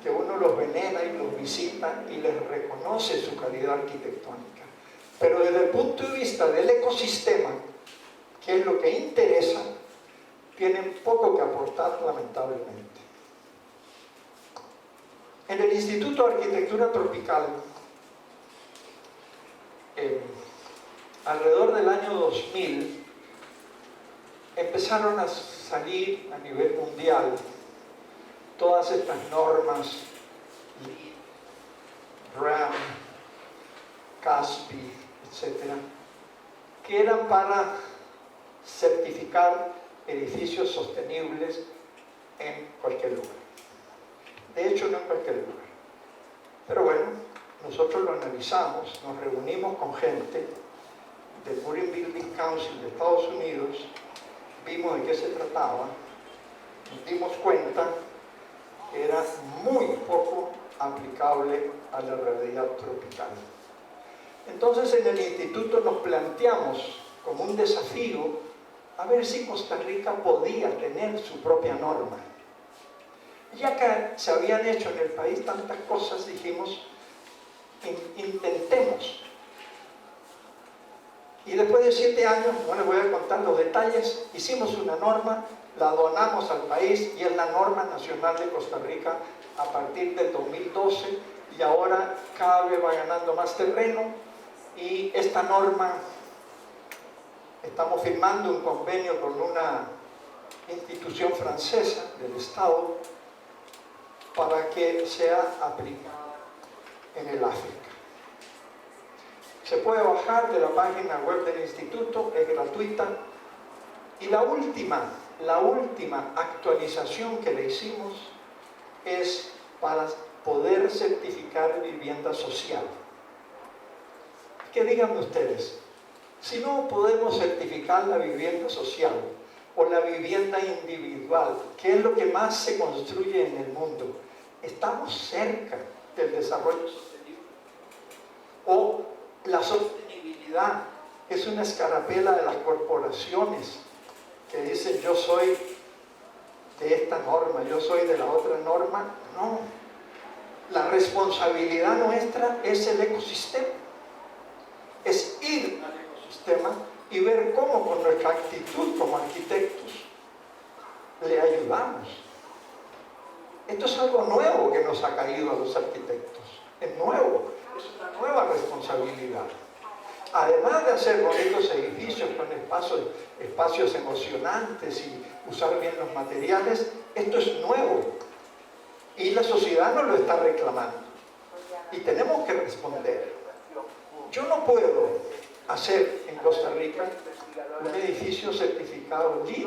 que uno los venera y los visita y les reconoce su calidad arquitectónica. Pero desde el punto de vista del ecosistema, que es lo que interesa, tienen poco que aportar, lamentablemente. En el Instituto de Arquitectura Tropical, alrededor del año 2000, empezaron a salir a nivel mundial todas estas normas, RAM, CASPI, etcétera, que eran para certificar edificios sostenibles en cualquier lugar. De hecho, no en cualquier lugar. Pero bueno, nosotros lo analizamos, nos reunimos con gente del Green Building Council de Estados Unidos, vimos de qué se trataba, nos dimos cuenta que era muy poco aplicable a la realidad tropical. Entonces en el instituto nos planteamos como un desafío a ver si Costa Rica podía tener su propia norma. Ya que se habían hecho en el país tantas cosas, dijimos, intentemos. Y después de 7 años, no les voy a contar los detalles, hicimos una norma, la donamos al país y es la norma nacional de Costa Rica a partir del 2012, y ahora cada vez va ganando más terreno, y esta norma, estamos firmando un convenio con una institución francesa del Estado para que sea aplicada en el África. Se puede bajar de la página web del instituto, es gratuita. Y la última actualización que le hicimos es para poder certificar vivienda social. ¿Qué digan ustedes? Si no podemos certificar la vivienda social o la vivienda individual, que es lo que más se construye en el mundo, ¿estamos cerca del desarrollo sostenible? ¿O la sostenibilidad es una escarapela de las corporaciones que dicen yo soy de esta norma, yo soy de la otra norma? No. La responsabilidad nuestra es el ecosistema. Es ir al ecosistema y ver cómo con nuestra actitud como arquitectos le ayudamos. Esto es algo nuevo que nos ha caído a los arquitectos. Es nuevo, es una nueva responsabilidad. Además de hacer bonitos edificios con espacios emocionantes y usar bien los materiales, esto es nuevo. Y la sociedad nos lo está reclamando. Y tenemos que responder. Yo no puedo hacer en Costa Rica un edificio certificado LEED.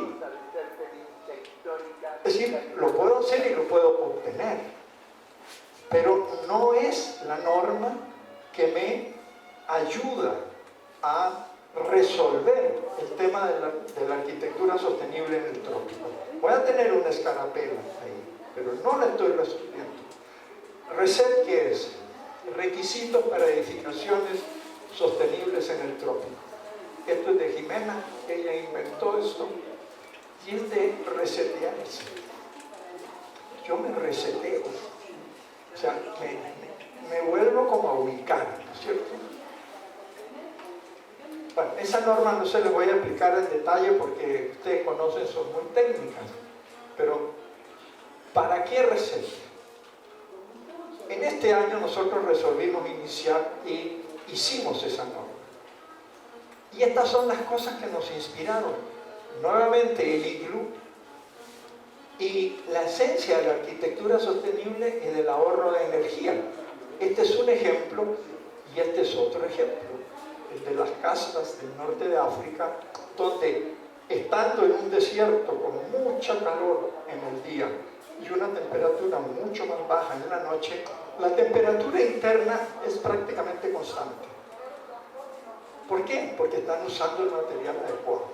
Es decir, lo puedo hacer y lo puedo obtener, pero no es la norma que me ayuda a resolver el tema de la arquitectura sostenible en el trópico. Voy a tener una escarapela ahí, pero no la estoy resolviendo. RECEP, ¿qué es? Requisitos para edificaciones sostenibles en el trópico. Esto es de Jimena, ella inventó esto, y es de resetearse. Yo me reseteo, o sea, me vuelvo como a ubicar, ¿no es cierto? Bueno, esa norma no se les voy a explicar en detalle porque ustedes conocen, son muy técnicas, pero ¿para qué receta? En este año nosotros resolvimos iniciar y hicimos esa norma. Y estas son las cosas que nos inspiraron. Nuevamente el iglú y la esencia de la arquitectura sostenible es del ahorro de energía. Este es un ejemplo y este es otro ejemplo. El de las casas del norte de África, donde estando en un desierto con mucha calor en el día y una temperatura mucho más baja en la noche, la temperatura interna es prácticamente constante. ¿Por qué? Porque están usando el material adecuado.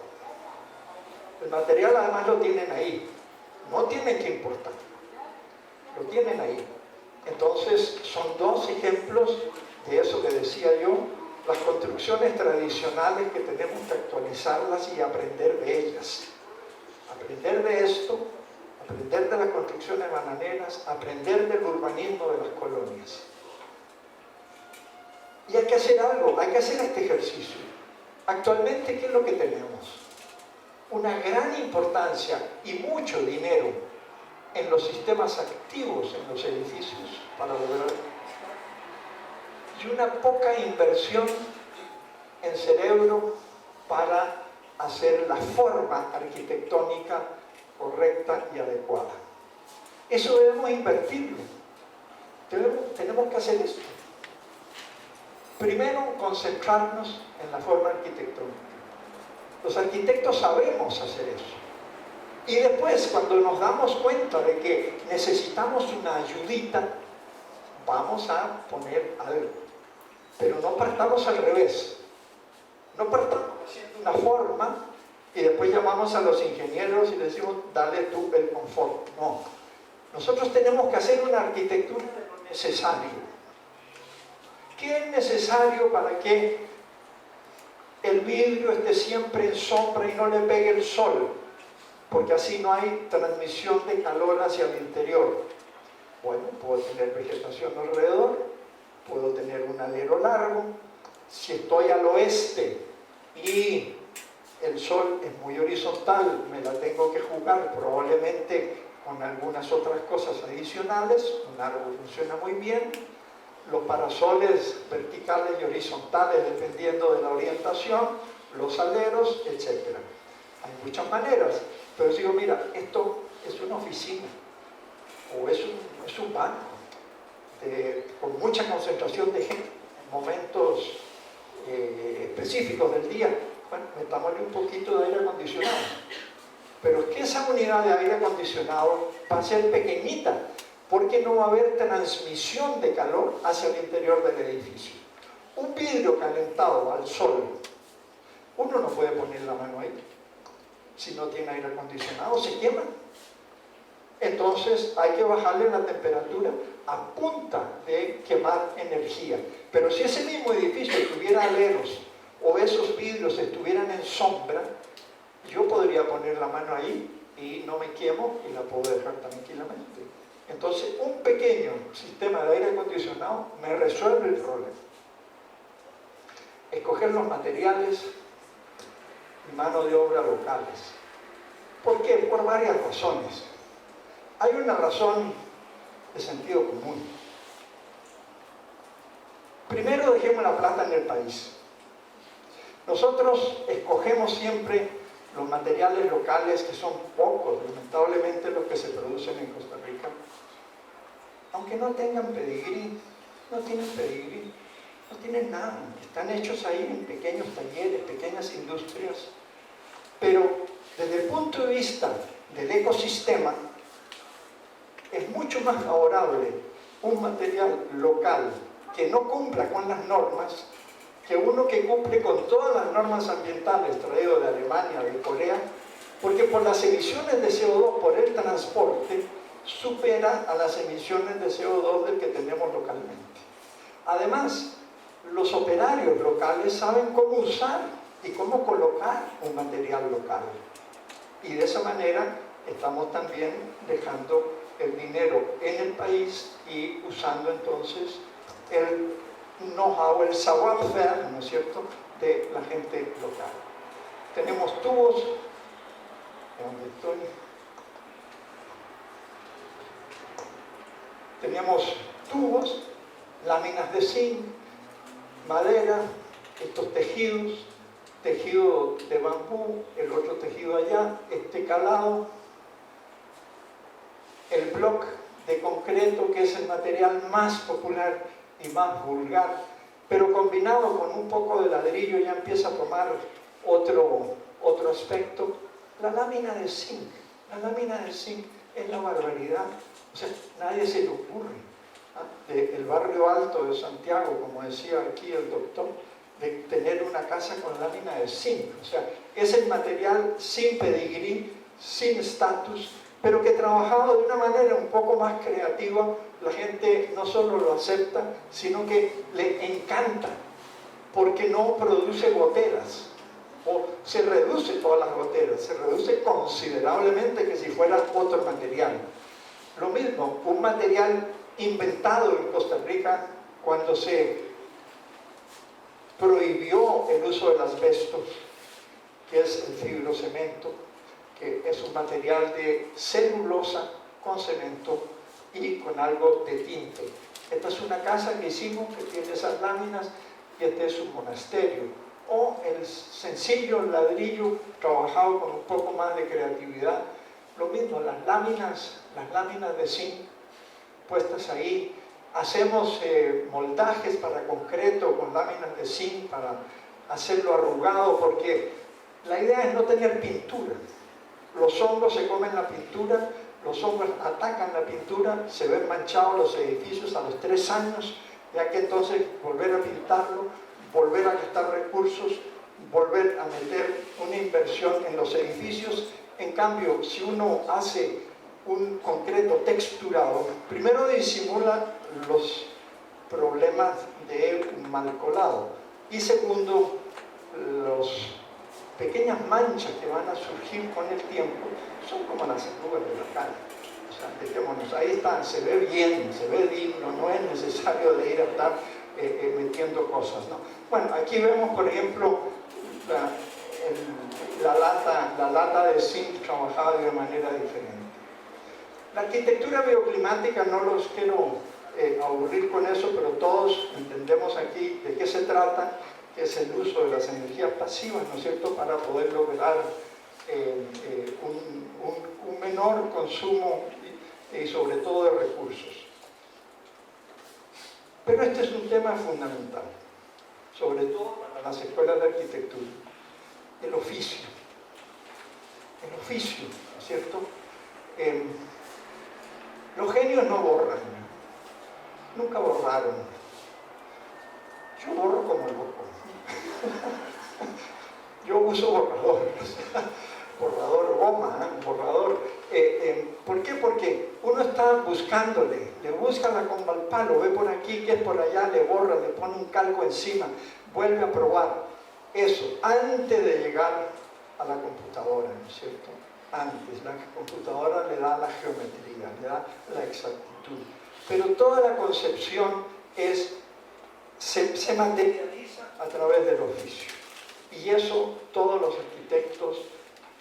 El material además lo tienen ahí, no tienen que importar, lo tienen ahí. Entonces son dos ejemplos de eso que decía yo, las construcciones tradicionales que tenemos que actualizarlas y aprender de ellas. Aprender de esto, aprender de las construcciones bananeras, aprender del urbanismo de las colonias. Y hay que hacer algo, hay que hacer este ejercicio. Actualmente, ¿qué es lo que tenemos? Una gran importancia y mucho dinero en los sistemas activos en los edificios para lograr, y una poca inversión en cerebro para hacer la forma arquitectónica correcta y adecuada. Eso debemos invertirlo. Tenemos que hacer esto. Primero, concentrarnos en la forma arquitectónica. Los arquitectos sabemos hacer eso. Y después, cuando nos damos cuenta de que necesitamos una ayudita, vamos a poner algo. Pero no partamos al revés. No partamos haciendo una forma y después llamamos a los ingenieros y les decimos, dale tú el confort. No. Nosotros tenemos que hacer una arquitectura de lo necesario. ¿Qué es necesario para que el vidrio esté siempre en sombra y no le pegue el sol? Porque así no hay transmisión de calor hacia el interior. Bueno, puedo tener vegetación alrededor, puedo tener un alero largo. Si estoy al oeste y el sol es muy horizontal, me la tengo que jugar probablemente con algunas otras cosas adicionales. Un árbol funciona muy bien. Los parasoles verticales y horizontales dependiendo de la orientación, los aleros, etc. Hay muchas maneras, pero digo, mira, esto es una oficina o es un banco con mucha concentración de gente en momentos específicos del día. Bueno, metámosle un poquito de aire acondicionado, pero es que esa unidad de aire acondicionado va a ser pequeñita, porque no va a haber transmisión de calor hacia el interior del edificio. Un vidrio calentado al sol, uno no puede poner la mano ahí. Si no tiene aire acondicionado, se quema. Entonces hay que bajarle la temperatura a punta de quemar energía. Pero si ese mismo edificio tuviera aleros o esos vidrios estuvieran en sombra, yo podría poner la mano ahí y no me quemo y la puedo dejar tranquilamente. Entonces, un pequeño sistema de aire acondicionado me resuelve el problema. Escoger los materiales y mano de obra locales. ¿Por qué? Por varias razones. Hay una razón de sentido común. Primero, dejemos la plata en el país. Nosotros escogemos siempre los materiales locales, que son pocos, lamentablemente, los que se producen en Costa Rica. Aunque no tengan pedigrí, no tienen nada, están hechos ahí en pequeños talleres, pequeñas industrias, pero desde el punto de vista del ecosistema es mucho más favorable un material local que no cumpla con las normas que uno que cumple con todas las normas ambientales traído de Alemania, de Corea, porque por las emisiones de CO2 por el transporte supera a las emisiones de CO2 del que tenemos localmente. Además, los operarios locales saben cómo usar y cómo colocar un material local. Y de esa manera estamos también dejando el dinero en el país y usando entonces el know-how, el savoir-faire, ¿no es cierto?, de la gente local. Tenemos tubos, ¿dónde estoy? Teníamos tubos, láminas de zinc, madera, estos tejidos, tejido de bambú, el otro tejido allá, este calado, el bloque de concreto, que es el material más popular y más vulgar, pero combinado con un poco de ladrillo ya empieza a tomar otro aspecto. La lámina de zinc. La lámina de zinc es la barbaridad. O sea, nadie se le ocurre. Del barrio alto de Santiago, como decía aquí el doctor, de tener una casa con lámina de zinc. O sea, es el material sin pedigrí, sin estatus, pero que trabajado de una manera un poco más creativa, la gente no solo lo acepta, sino que le encanta, porque no produce goteras, o se reduce todas las goteras, se reduce considerablemente que si fuera otro material. Lo mismo, un material inventado en Costa Rica cuando se prohibió el uso del asbesto, que es el fibrocemento, que es un material de celulosa con cemento y con algo de tinte. Esta es una casa que hicimos que tiene esas láminas y este es un monasterio. O el sencillo ladrillo trabajado con un poco más de creatividad. Lo mismo, las láminas de zinc puestas ahí. Hacemos moldajes para concreto con láminas de zinc para hacerlo arrugado, porque la idea es no tener pintura. Los hongos se comen la pintura, los hongos atacan la pintura, se ven manchados los edificios a los 3 años, ya que entonces volver a pintarlo, volver a gastar recursos, volver a meter una inversión en los edificios. En cambio, si uno hace un concreto texturado, primero disimula los problemas de un mal colado y segundo, las pequeñas manchas que van a surgir con el tiempo son como las arrugas de la cara. O sea, dejémonos, ahí están, se ve bien, se ve digno, no es necesario de ir a estar metiendo cosas, ¿no? Bueno, aquí vemos, por ejemplo, la lata de zinc trabajada de una manera diferente. La arquitectura bioclimática, no los quiero aburrir con eso, pero todos entendemos aquí de qué se trata, que es el uso de las energías pasivas, ¿no es cierto?, para poder lograr un menor consumo y sobre todo de recursos. Pero este es un tema fundamental, sobre todo para las escuelas de arquitectura, el oficio. El oficio, ¿no es cierto? Los genios no borran, nunca borraron. Yo borro como loco. Yo uso borrador, borrador goma, borrador. ¿Por qué? Porque uno está buscándole, le busca la comba al palo, ve por aquí, que es por allá, le borra, le pone un calco encima, vuelve a probar. Eso, antes de llegar a la computadora, ¿no es cierto? Antes, la computadora le da la geometría, le da la exactitud. Pero toda la concepción se materializa a través del oficio. Y eso todos los arquitectos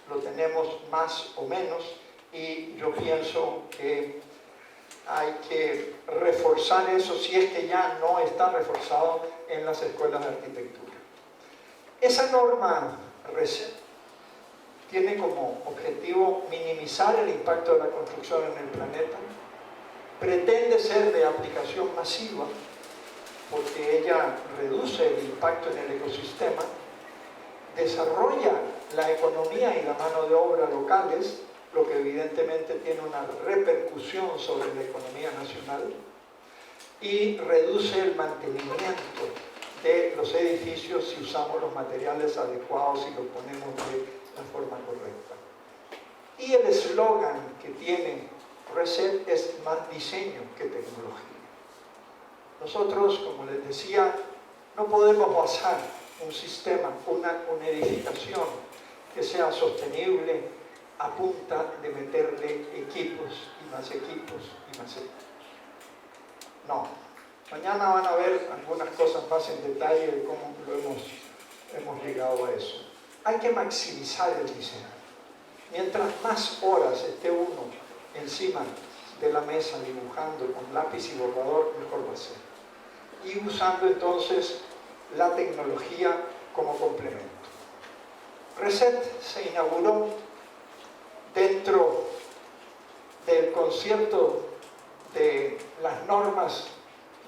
lo tenemos más o menos, y yo pienso que hay que reforzar eso si es que ya no está reforzado en las escuelas de arquitectura. Esa norma RESET tiene como objetivo minimizar el impacto de la construcción en el planeta, pretende ser de aplicación masiva porque ella reduce el impacto en el ecosistema, desarrolla la economía y la mano de obra locales, lo que evidentemente tiene una repercusión sobre la economía nacional, y reduce el mantenimiento de los edificios si usamos los materiales adecuados y los ponemos de la forma correcta. Y el eslogan que tiene RESET es más diseño que tecnología. Nosotros, como les decía, no podemos basar un sistema, una edificación que sea sostenible a punta de meterle equipos y más equipos y más equipos. No, Mañana van a ver algunas cosas más en detalle de cómo hemos llegado a eso. Hay que maximizar el diseño. Mientras más horas esté uno encima de la mesa dibujando con lápiz y borrador, mejor va a ser. Y usando entonces la tecnología como complemento. Reset se inauguró dentro del concierto de las normas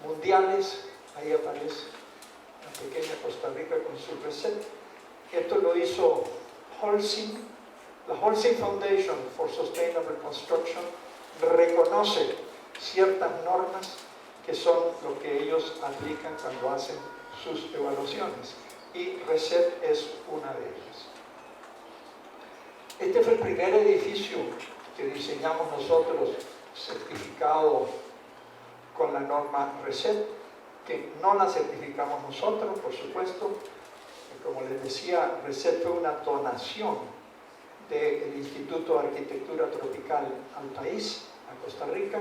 mundiales. Ahí aparece la pequeña Costa Rica con su Reset. Esto lo hizo Holcim. La Holcim Foundation for Sustainable Construction reconoce ciertas normas que son lo que ellos aplican cuando hacen sus evaluaciones, y Reset es una de ellas. Este fue el primer edificio que diseñamos nosotros, certificado con la norma Reset, que no la certificamos nosotros, por supuesto. Como les decía, Reset fue una donación del Instituto de Arquitectura Tropical al país, a Costa Rica,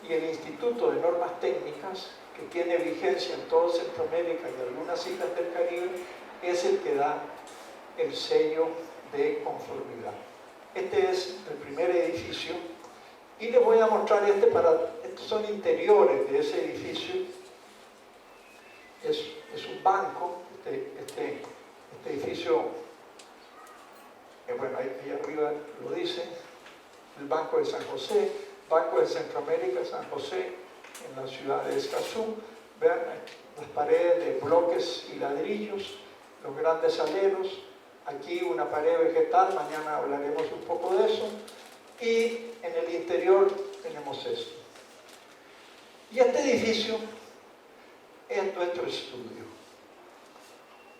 y el Instituto de Normas Técnicas, que tiene vigencia en todo Centroamérica y algunas islas del Caribe, es el que da el sello de conformidad. Este es el primer edificio, y les voy a mostrar estos son interiores de ese edificio. Es un banco, este edificio, bueno, ahí arriba lo dice, el Banco de San José, Banco de Centroamérica, San José, en la ciudad de Escazú. Vean las paredes de bloques y ladrillos, los grandes aleros, aquí una pared vegetal, mañana hablaremos un poco de eso, y en el interior tenemos esto. Y este edificio es nuestro estudio.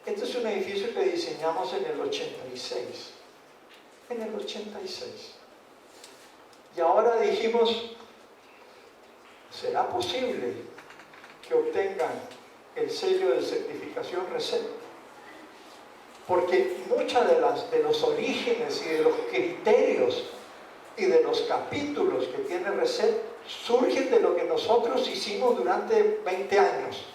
Este es un edificio que diseñamos en el 86. En el 86. Y ahora dijimos, ¿será posible que obtengan el sello de certificación Reset? Porque muchos de los orígenes y de los criterios y de los capítulos que tiene Reset surgen de lo que nosotros hicimos durante 20 años,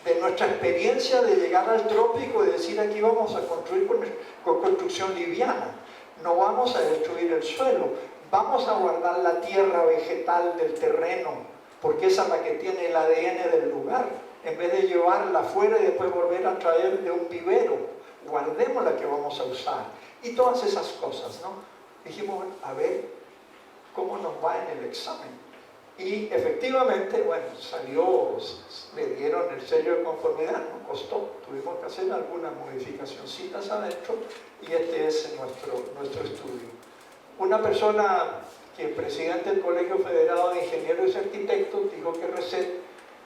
de nuestra experiencia de llegar al trópico y decir: aquí vamos a construir con construcción liviana, no vamos a destruir el suelo, vamos a guardar la tierra vegetal del terreno, porque esa es la que tiene el ADN del lugar, en vez de llevarla afuera y después volver a traer de un vivero, guardemos la que vamos a usar, y todas esas cosas, ¿no? Dijimos, a ver cómo nos va en el examen. Y efectivamente, bueno, salió, le dieron el sello de conformidad, no costó, tuvimos que hacer algunas modificacioncitas adentro, y este es nuestro estudio. Una persona que presidente del Colegio Federado de Ingenieros y Arquitectos dijo que Reset,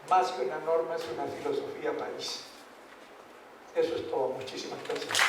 más que una norma, es una filosofía país. Eso es todo, muchísimas gracias.